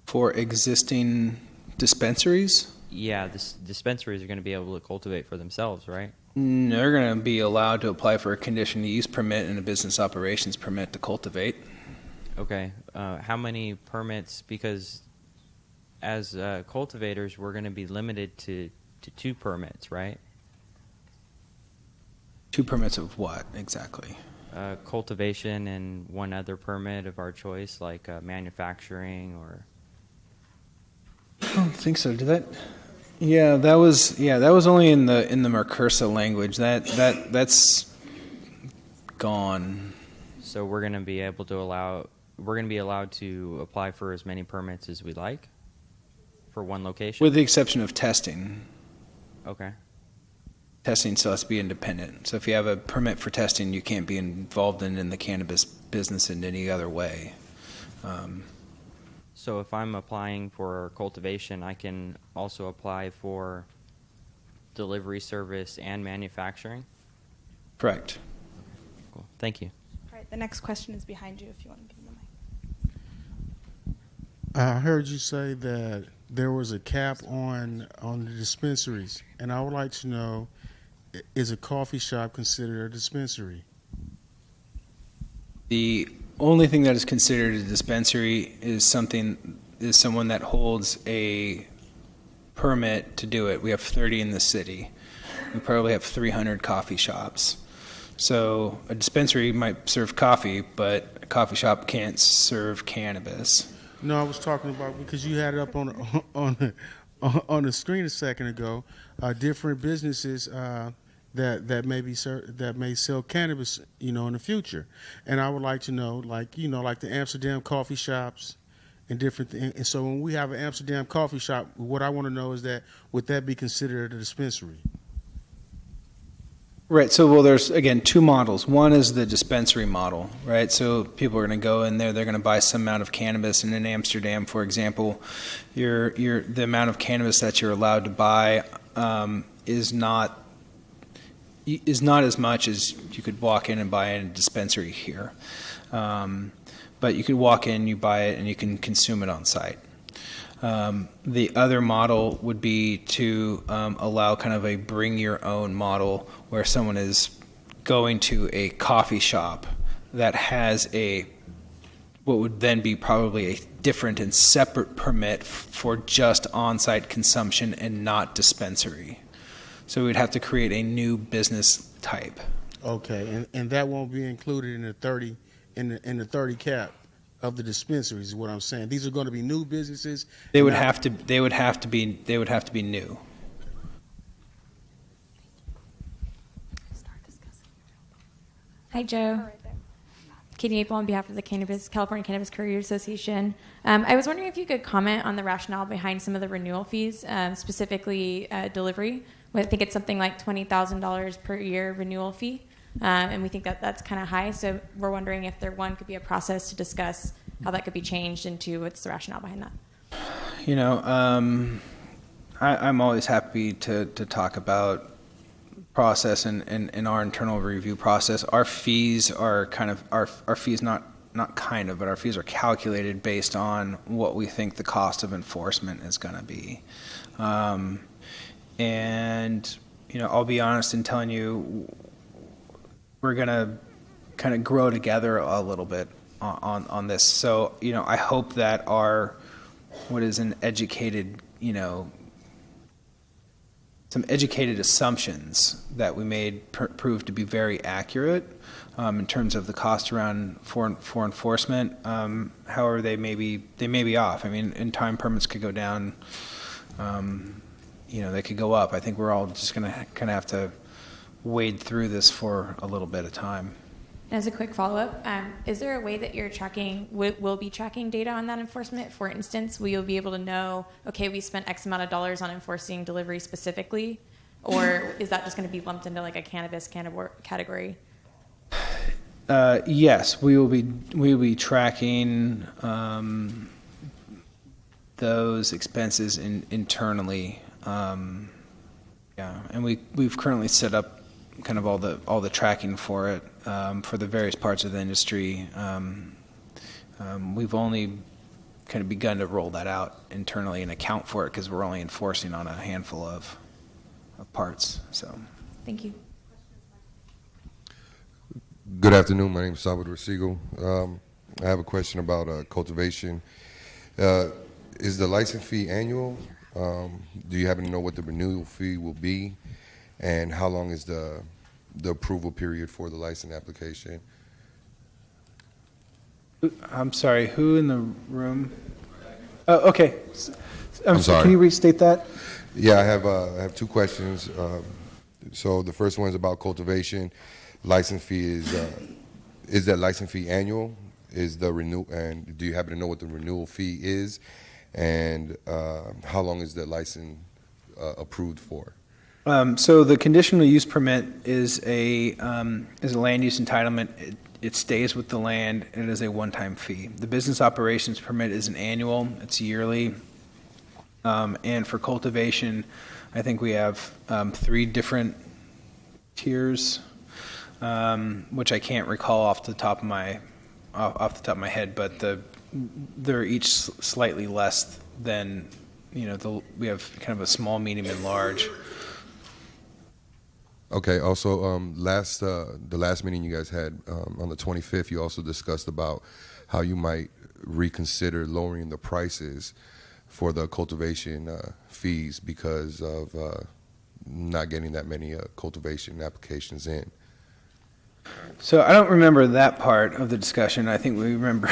For existing dispensaries? Yeah, dispensaries are going to be able to cultivate for themselves, right? They're going to be allowed to apply for a conditional use permit and a business operations permit to cultivate. Okay. How many permits? Because as cultivators, we're going to be limited to 2 permits, right? 2 permits of what, exactly? Cultivation and 1 other permit of our choice, like manufacturing or... I don't think so. Did that? Yeah, that was only in the Mercursa language. That's gone. So we're going to be allowed to apply for as many permits as we like for 1 location? With the exception of testing. Okay. Testing still has to be independent. So if you have a permit for testing, you can't be involved in the cannabis business in any other way. So if I'm applying for cultivation, I can also apply for delivery service and manufacturing? Correct. Cool. Thank you. All right, the next question is behind you if you want to give them the mic. I heard you say that there was a cap on the dispensaries, and I would like to know, is a coffee shop considered a dispensary? The only thing that is considered a dispensary is someone that holds a permit to do it. We have 30 in the city. We probably have 300 coffee shops. So a dispensary might serve coffee, but a coffee shop can't serve cannabis. No, I was talking about, because you had it up on the screen a second ago, different businesses that may sell cannabis, in the future. And I would like to know, like the Amsterdam coffee shops and different things. And so when we have an Amsterdam coffee shop, what I want to know is that would that be considered a dispensary? Right. So, well, there's, again, 2 models. One is the dispensary model, right? So people are going to go in there, they're going to buy some amount of cannabis. And in Amsterdam, for example, the amount of cannabis that you're allowed to buy is not as much as you could walk in and buy in a dispensary here. But you could walk in, you buy it, and you can consume it on site. The other model would be to allow kind of a bring your own model where someone is going to a coffee shop that has what would then be probably a different and separate permit for just on-site consumption and not dispensary. So we'd have to create a new business type. Okay, and that won't be included in the 30 in the 30 cap of the dispensaries is what I'm saying. These are going to be new businesses. They would have to be new. Hi, Joe. Right there. Katie Maple on behalf of the California Cannabis Courier Association. I was wondering if you could comment on the rationale behind some of the renewal fees, specifically delivery. I think it's something like $20,000 per year renewal fee, and we think that that's kind of high. So we're wondering if there, one, could be a process to discuss how that could be changed into what's the rationale behind that. You know, I'm always happy to talk about process and our internal review process. Our fees are kind of our fees not kind of, but our fees are calculated based on what we think the cost of enforcement is going to be. And you know, I'll be honest in telling you, we're going to kind of grow together a little bit on this. So you know, I hope that our what is an educated, you know, some educated assumptions that we made prove to be very accurate in terms of the cost around for enforcement. However, they may be off. I mean, in time permits could go down. You know, they could go up. I think we're all just going to kind of have to wade through this for a little bit of time. As a quick follow-up, is there a way that you're tracking, will be tracking data on that enforcement? For instance, will you be able to know, okay, we spent X amount of dollars on enforcing delivery specifically, or is that just going to be lumped into like a cannabis category? Yes, we will be tracking those expenses internally. Yeah, and we've currently set up kind of all the tracking for it for the various parts of the industry. We've only kind of begun to roll that out internally and account for it because we're only enforcing on a handful of parts. So, thank you. Good afternoon. My name is Salvador Siegel. I have a question about cultivation. Is the license fee annual? Do you happen to know what the renewal fee will be? And how long is the approval period for the license application? I'm sorry, who in the room? Oh, okay. I'm sorry. Can you restate that? Yeah, I have two questions. So the first one is about cultivation. License fee is that license fee annual? Is the and do you happen to know what the renewal fee is? And how long is the license approved for? So the conditional use permit is a land use entitlement. It stays with the land, and it is a one-time fee. The business operations permit is an annual. It's yearly. And for cultivation, I think we have 3 different tiers, which I can't recall off the top of my head, but they're each slightly less than, you know, we have kind of a small, medium, and large. Okay. Also, the last meeting you guys had on the 25th, you also discussed about how you might reconsider lowering the prices for the cultivation fees because of not getting that many cultivation applications in. So I don't remember that part of the discussion. I think we remember.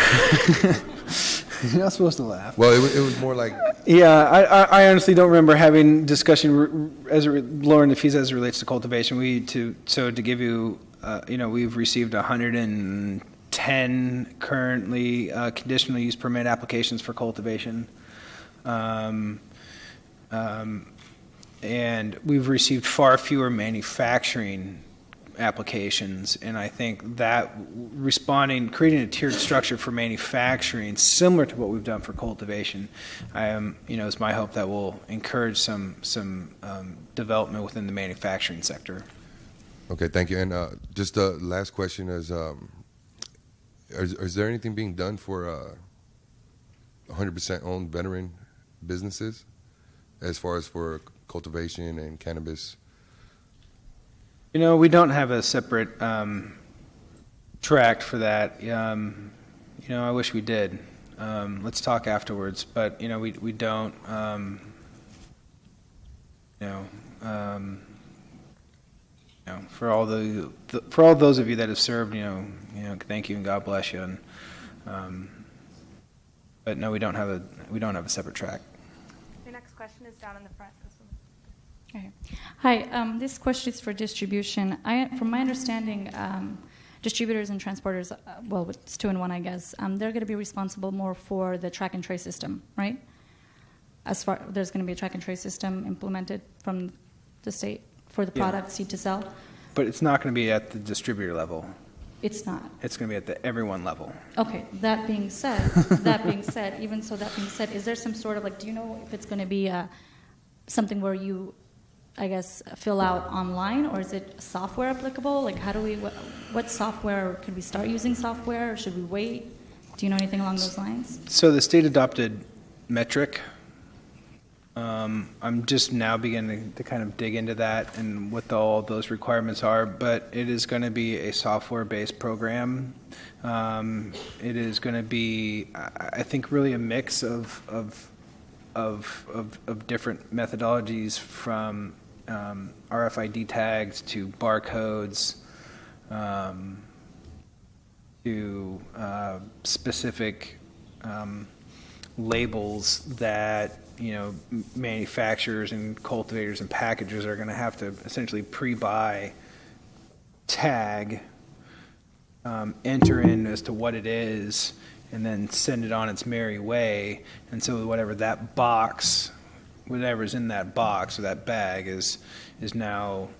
You're not supposed to laugh. Well, it was more like. Yeah, I honestly don't remember having discussion lowering the fees as it relates to cultivation. To give you, you know, we've received 110 currently conditional use permit applications for cultivation, and we've received far fewer manufacturing applications, and I think that creating a tiered structure for manufacturing, similar to what we've done for cultivation, it's my hope that will encourage some development within the manufacturing sector. Okay, thank you. And just the last question is there anything being done for 100% owned veteran businesses as far as for cultivation and cannabis? You know, we don't have a separate track for that. You know, I wish we did. Let's talk afterwards. But you know, we don't. For all those of you that have served, you know, thank you and God bless you. And but no, we don't have a separate track. Your next question is down in the front. This one. Hi, this question is for distribution. From my understanding, distributors and transporters, well, it's 2 in 1, I guess, they're going to be responsible more for the track and trace system, right? As far there's going to be a track and trace system implemented from the state for the product seed to sell. But it's not going to be at the distributor level. It's not. It's going to be at the everyone level. Okay. That being said, even so, that being said, is there some sort of like, do you know if it's going to be something where you, I guess, fill out online, or is it software applicable? Like, how do we, what software, could we start using software, or should we wait? Do you know anything along those lines? So the state adopted metric. I'm just now beginning to kind of dig into that and what all those requirements are, but it is going to be a software-based program. It is going to be, I think, really a mix of different methodologies, from RFID tags to barcodes to specific labels that manufacturers and cultivators and packagers are going to have to essentially pre-buy, tag, enter in as to what it is, and then send it on its merry way. And so whatever's in that box or that bag is now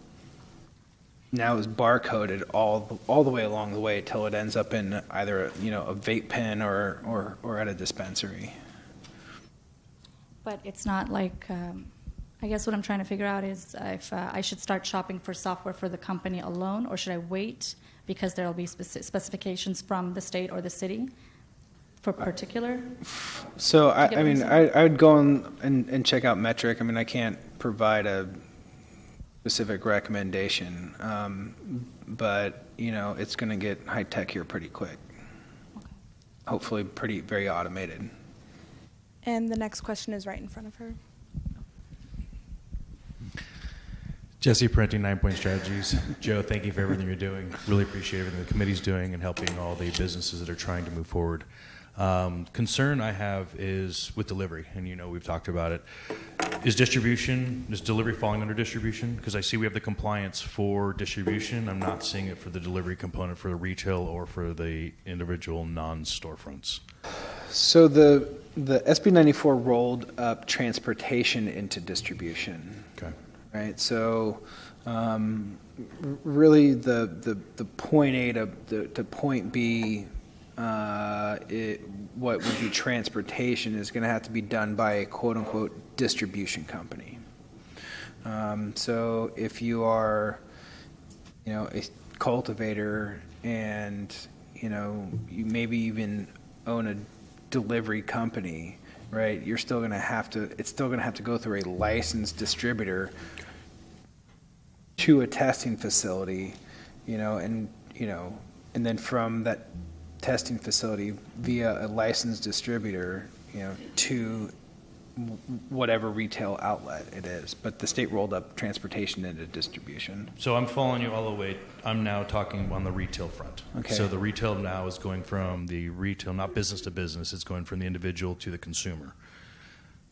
is barcoded all the way along the way till it ends up in either a vape pen or at a dispensary. But it's not like, I guess what I'm trying to figure out is if I should start shopping for software for the company alone, or should I wait because there will be specifications from the state or the city for particular? So, I would go and check out Metric. I mean, I can't provide a specific recommendation, but, it's going to get high-tech here pretty quick. Okay. Hopefully very automated. And the next question is right in front of her. Jesse Parenti, 9 Point Strategies. Joe, thank you for everything you're doing. Really appreciate everything the committee's doing and helping all the businesses that are trying to move forward. Concern I have is with delivery, and we've talked about it. Is delivery falling under distribution? Because I see we have the compliance for distribution. I'm not seeing it for the delivery component for the retail or for the individual non-storefronts. So the SB 94 rolled up transportation into distribution. Okay. Right. So really the point A to point B, what would be transportation is going to have to be done by a quote unquote distribution company. So if you are, a cultivator and you maybe even own a delivery company, right? It's still going to have to go through a licensed distributor to a testing facility, and then from that testing facility via a licensed distributor, to whatever retail outlet it is. But the state rolled up transportation into distribution. So I'm following you all the way. I'm now talking on the retail front. Okay. So the retail now is going from the retail, not business to business. It's going from the individual to the consumer.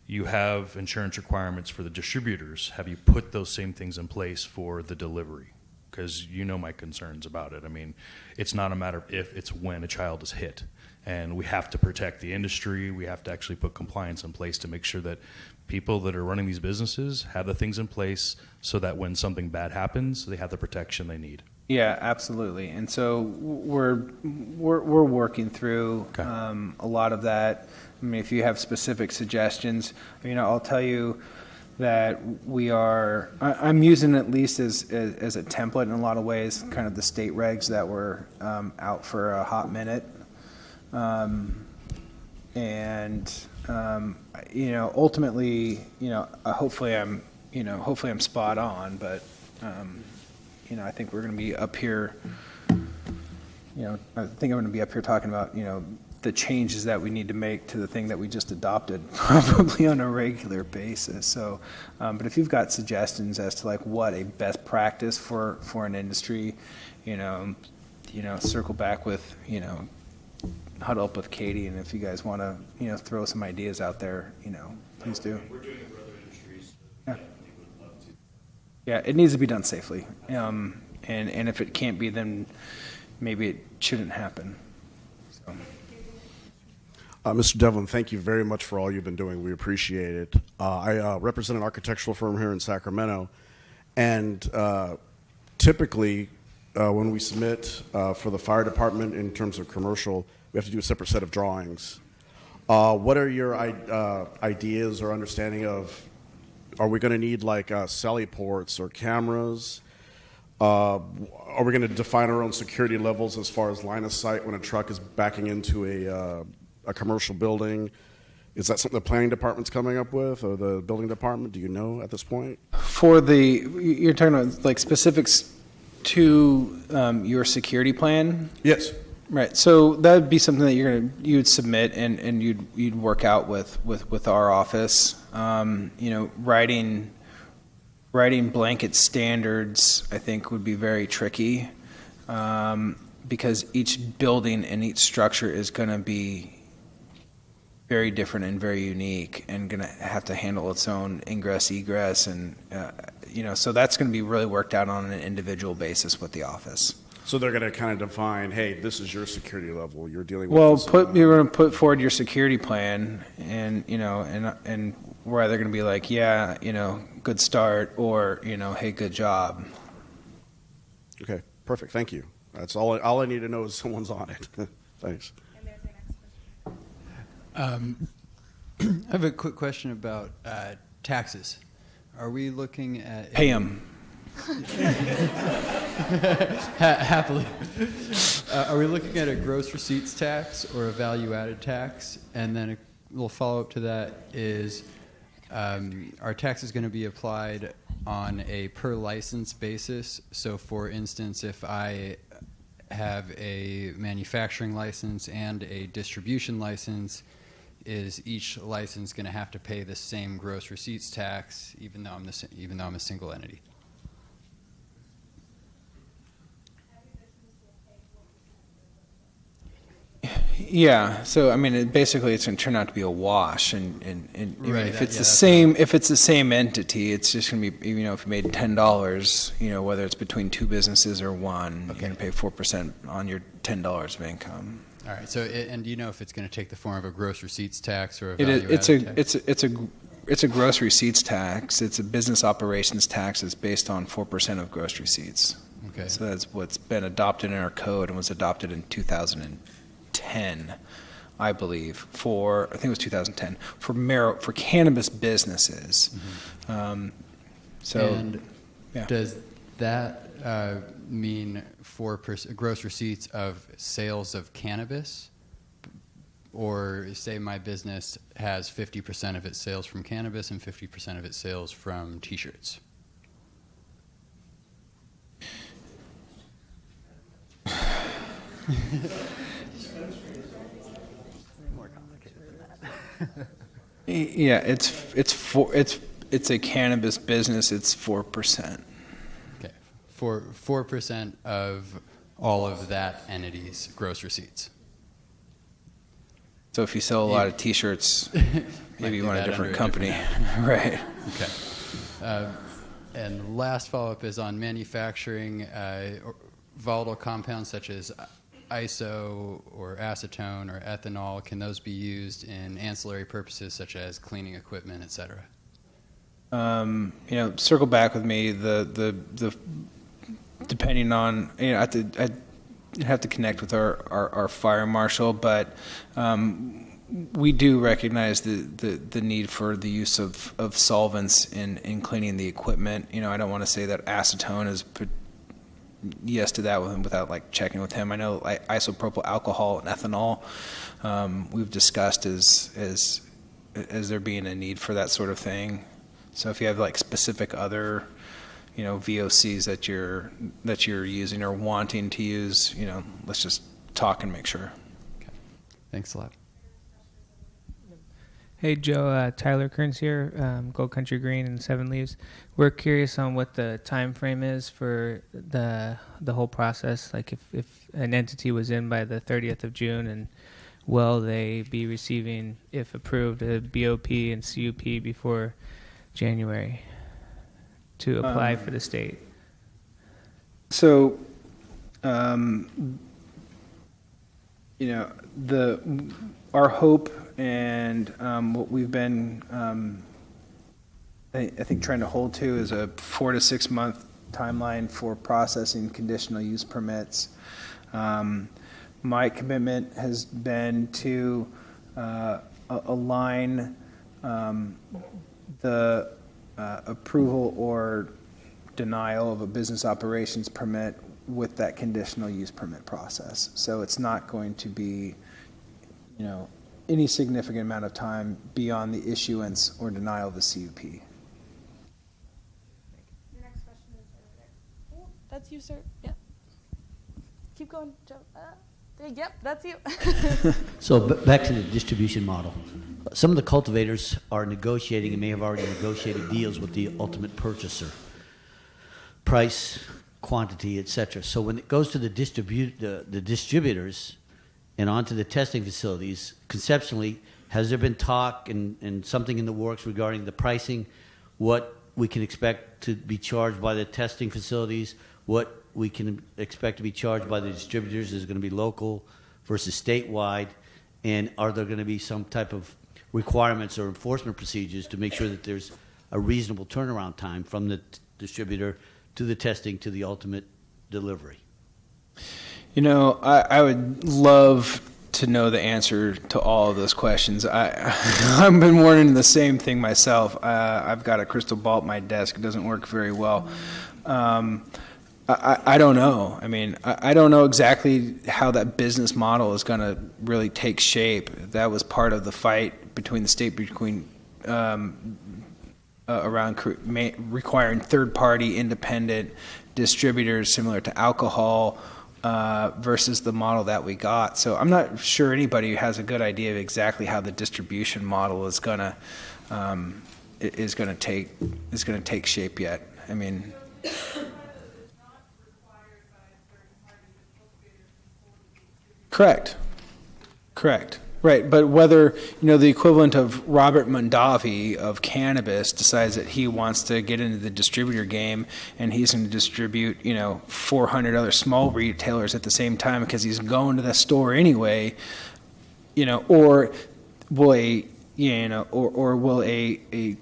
You have insurance requirements for the distributors. Have you put those same things in place for the delivery? Because my concerns about it. I mean, it's not a matter of if, it's when a child is hit. And we have to protect the industry. We have to actually put compliance in place to make sure that people that are running these businesses have the things in place so that when something bad happens, they have the protection they need. Yeah, absolutely. And so we're working through a lot of that. I mean, if you have specific suggestions, I'll tell you that I'm using at least as a template in a lot of ways, kind of the state regs that were out for a hot minute. Ultimately, hopefully I'm spot on, but, I think we're going to be up here, I think I'm going to be up here talking about, the changes that we need to make to the thing that we just adopted probably on a regular basis. So, but if you've got suggestions as to what a best practice for an industry, circle back with, huddle up with Katie, and if you guys want to, throw some ideas out there, please do. We're doing it for other industries. Yeah. Yeah, it needs to be done safely. And if it can't be, then maybe it shouldn't happen. So. Mr. Devlin, thank you very much for all you've been doing. We appreciate it. I represent an architectural firm here in Sacramento, and typically when we submit for the fire department in terms of commercial, we have to do a separate set of drawings. What are your ideas or understanding of, are we going to need like sally ports or cameras? Are we going to define our own security levels as far as line of sight when a truck is backing into a commercial building? Is that something the planning department's coming up with, or the building department? Do you know at this point? You're talking about like specifics to your security plan? Yes. Right. So that would be something that you would submit and you'd work out with our office. Writing blanket standards, I think, would be very tricky because each building and each structure is going to be very different and very unique and going to have to handle its own ingress, egress, and so that's going to be really worked out on an individual basis with the office. So they're going to kind of define, hey, this is your security level. You're dealing with. Well, you're going to put forward your security plan, and and we're either going to be like, yeah, good start, or hey, good job. Okay, perfect. Thank you. That's all I need to know is someone's on it. Thanks. I have a quick question about taxes. Are we looking at pay them? Happily. Are we looking at a gross receipts tax or a value-added tax? And then a little follow-up to that is, are taxes going to be applied on a per license basis? So, for instance, if I have a manufacturing license and a distribution license, is each license going to have to pay the same gross receipts tax, even though I'm a single entity? Yeah. So I mean, basically, it's going to turn out to be a wash, and right, if it's the same entity, it's just going to be if you made $10, whether it's between two businesses or one, you're going to pay 4% on your $10 of income. All right. So, and do you know if it's going to take the form of a gross receipts tax or a value-added tax? It's a gross receipts tax. It's a business operations tax. It's based on 4% of gross receipts. Okay. So that's what's been adopted in our code and was adopted in 2010, I believe. I think it was 2010 for cannabis businesses. Mm-hmm. Does that mean 4% gross receipts of sales of cannabis? Or say my business has 50% of its sales from cannabis and 50% of its sales from T-shirts? More complicated than that. Yeah, it's a cannabis business. It's 4%. Okay, 4% of all of that entity's gross receipts. So if you sell a lot of T-shirts, maybe you want a different company, right? Okay. And last follow-up is on manufacturing volatile compounds such as iso or acetone or ethanol. Can those be used in ancillary purposes such as cleaning equipment, et cetera? Circle back with me. The depending on I'd have to connect with our fire marshal, but we do recognize the need for the use of solvents in cleaning the equipment. I don't want to say that acetone is yes to that without like checking with him. I know isopropyl alcohol and ethanol we've discussed as there being a need for that sort of thing. So if you have like specific other VOCs that you're using or wanting to use, let's just talk and make sure. Okay. Thanks a lot. Hey Joe, Tyler Kearns here, Gold Country Green and Seven Leaves. We're curious on what the time frame is for the whole process. Like if an entity was in by the 30th of June, and will they be receiving, if approved, a BOP and CUP before January to apply for the state? So our hope and what we've been, I think, trying to hold to is a 4 to 6 month timeline for processing conditional use permits. My commitment has been to align the approval or denial of a business operations permit with that conditional use permit process. So it's not going to be, any significant amount of time beyond the issuance or denial of the CUP. Your next question is over there. Oh, that's you, sir. Yep. Keep going, Joe. Yep, that's you. So back to the distribution model. Some of the cultivators are negotiating and may have already negotiated deals with the ultimate purchaser. Price, quantity, etc. So when it goes to the distributors and onto the testing facilities, conceptually, has there been talk and something in the works regarding the pricing, what we can expect to be charged by the testing facilities, what we can expect to be charged by the distributors? Is it going to be local versus statewide? And are there going to be some type of requirements or enforcement procedures to make sure that there's a reasonable turnaround time from the distributor to the testing to the ultimate delivery? I would love to know the answer to all of those questions. I've been wondering the same thing myself. I've got a crystal ball at my desk. It doesn't work very well. I don't know. I mean, I don't know exactly how that business model is going to really take shape. That was part of the fight between the state, around requiring third-party independent distributors similar to alcohol versus the model that we got. So I'm not sure anybody has a good idea of exactly how the distribution model is going to take shape yet. I mean. Correct. Right, but whether, the equivalent of Robert Mondavi of Cannabis decides that he wants to get into the distributor game and he's going to distribute, 400 other small retailers at the same time because he's going to the store anyway, or will a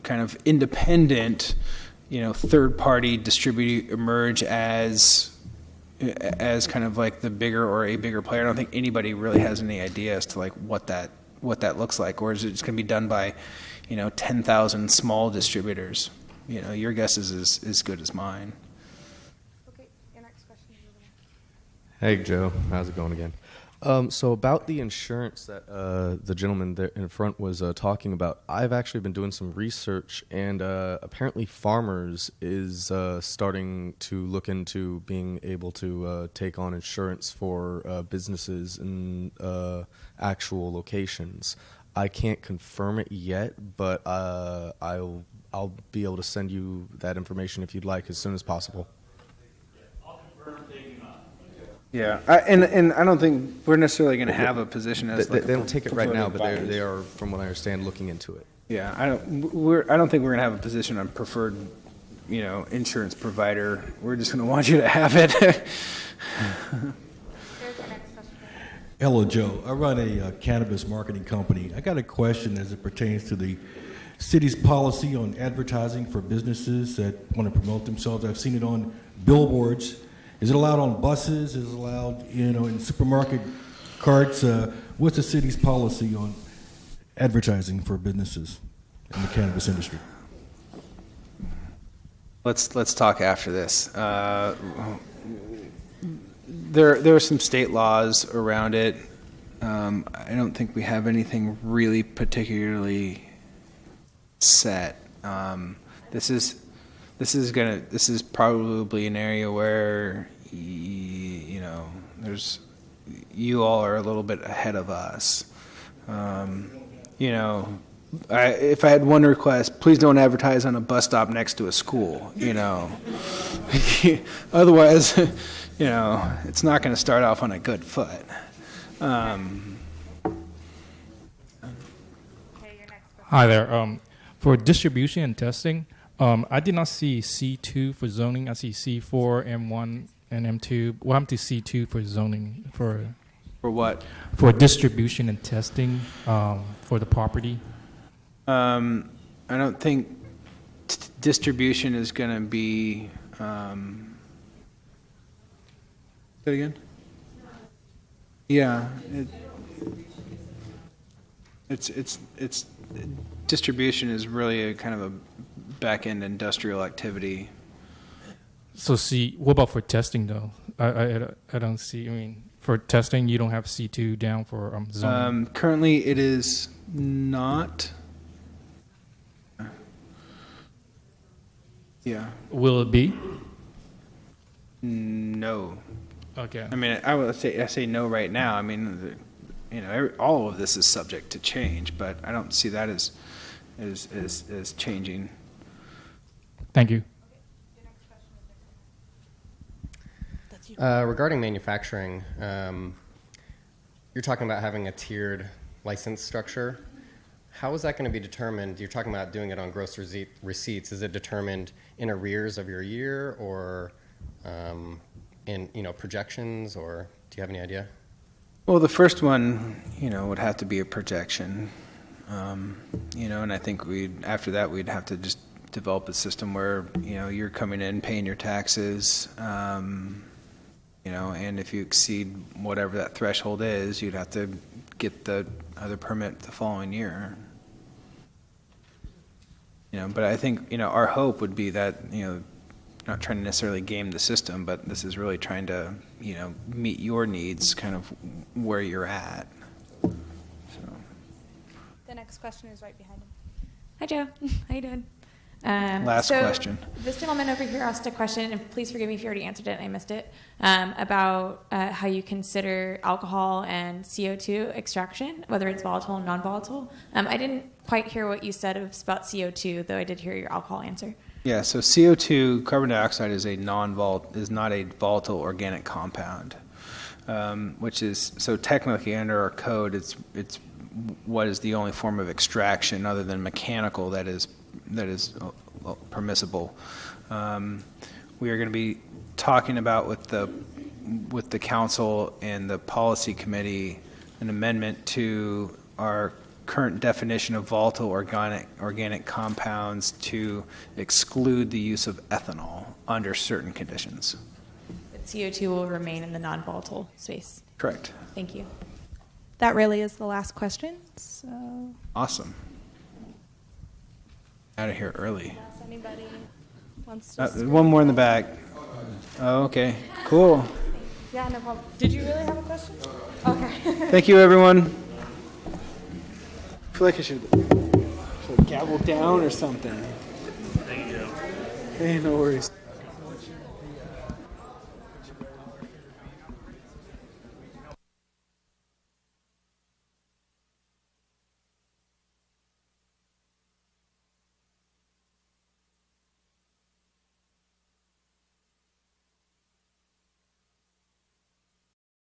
kind of independent, third-party distributor emerge as kind of like the bigger or a bigger player? I don't think anybody really has any idea as to like what that looks like, or is it just going to be done by, 10,000 small distributors? Your guess is as good as mine. Okay, your next question is over Hey there. Joe, how's it going again? So about the insurance that the gentleman there in front was talking about, I've actually been doing some research, and apparently Farmers is starting to look into being able to take on insurance for businesses in actual locations. I can't confirm it yet, but I'll be able to send you that information if you'd like as soon as possible. Yeah, and I don't think we're necessarily going to have a position as they don't take it right now, but they are, from what I understand, looking into it. Yeah, I don't think we're going to have a position on preferred, insurance provider. We're just going to want you to have it. Hello, Joe. I run a cannabis marketing company. I got a question as it pertains to the city's policy on advertising for businesses that want to promote themselves. I've seen it on billboards. Is it allowed on buses? Is it allowed, in supermarket carts? What's the city's policy on advertising for businesses in the cannabis industry? Let's talk after this. There are some state laws around it. I don't think we have anything really particularly set. This is probably an area where you all are a little bit ahead of us. If I had one request, please don't advertise on a bus stop next to a school. Otherwise, it's not going to start off on a good foot. Hi there. For distribution and testing, I did not see C2 for zoning. I see C4, M1, and M2. What happened to C2 for zoning? For what? For distribution and testing for the property? I don't think distribution is going to be. Say it again? Yeah. It's distribution is really a kind of a back-end industrial activity. So what about for testing though? I don't see, I mean, for testing, you don't have C2 down for zoning? Currently, it is not. Yeah. Will it be? No. Okay. I mean, I say no right now. I mean, all of this is subject to change, but I don't see that as changing. Thank you. Regarding manufacturing, you're talking about having a tiered license structure. How is that going to be determined? You're talking about doing it on gross receipts. Is it determined in arrears of your year, or in projections, or do you have any idea? Well, the first one, would have to be a projection, and I think after that we'd have to just develop a system where you're coming in paying your taxes. And if you exceed whatever that threshold is, you'd have to get the other permit the following year. But I think, our hope would be that, not trying to necessarily game the system, but this is really trying to, meet your needs kind of where you're at. The next question is right behind him. Hi, Joe. How you doing? Last question. This gentleman over here asked a question, and please forgive me if you already answered it and I missed it, about how you consider alcohol and CO2 extraction, whether it's volatile or non-volatile. I didn't quite hear what you said about CO2, though I did hear your alcohol answer. Yeah, so CO2, carbon dioxide, is not a volatile organic compound, which is, so technically under our code, it's what is the only form of extraction other than mechanical that is permissible. We are going to be talking about with the council and the policy committee an amendment to our current definition of volatile organic compounds to exclude the use of ethanol under certain conditions. But CO2 will remain in the non-volatile space. Correct. Thank you. That really is the last question. So. Awesome. Out of here early. Unless anybody wants to one more in the back. Oh, okay. Cool. Yeah, no problem. Did you really have a question? Okay. Thank you, everyone. I feel like I should gavel down or something. Thank you. Hey, no worries.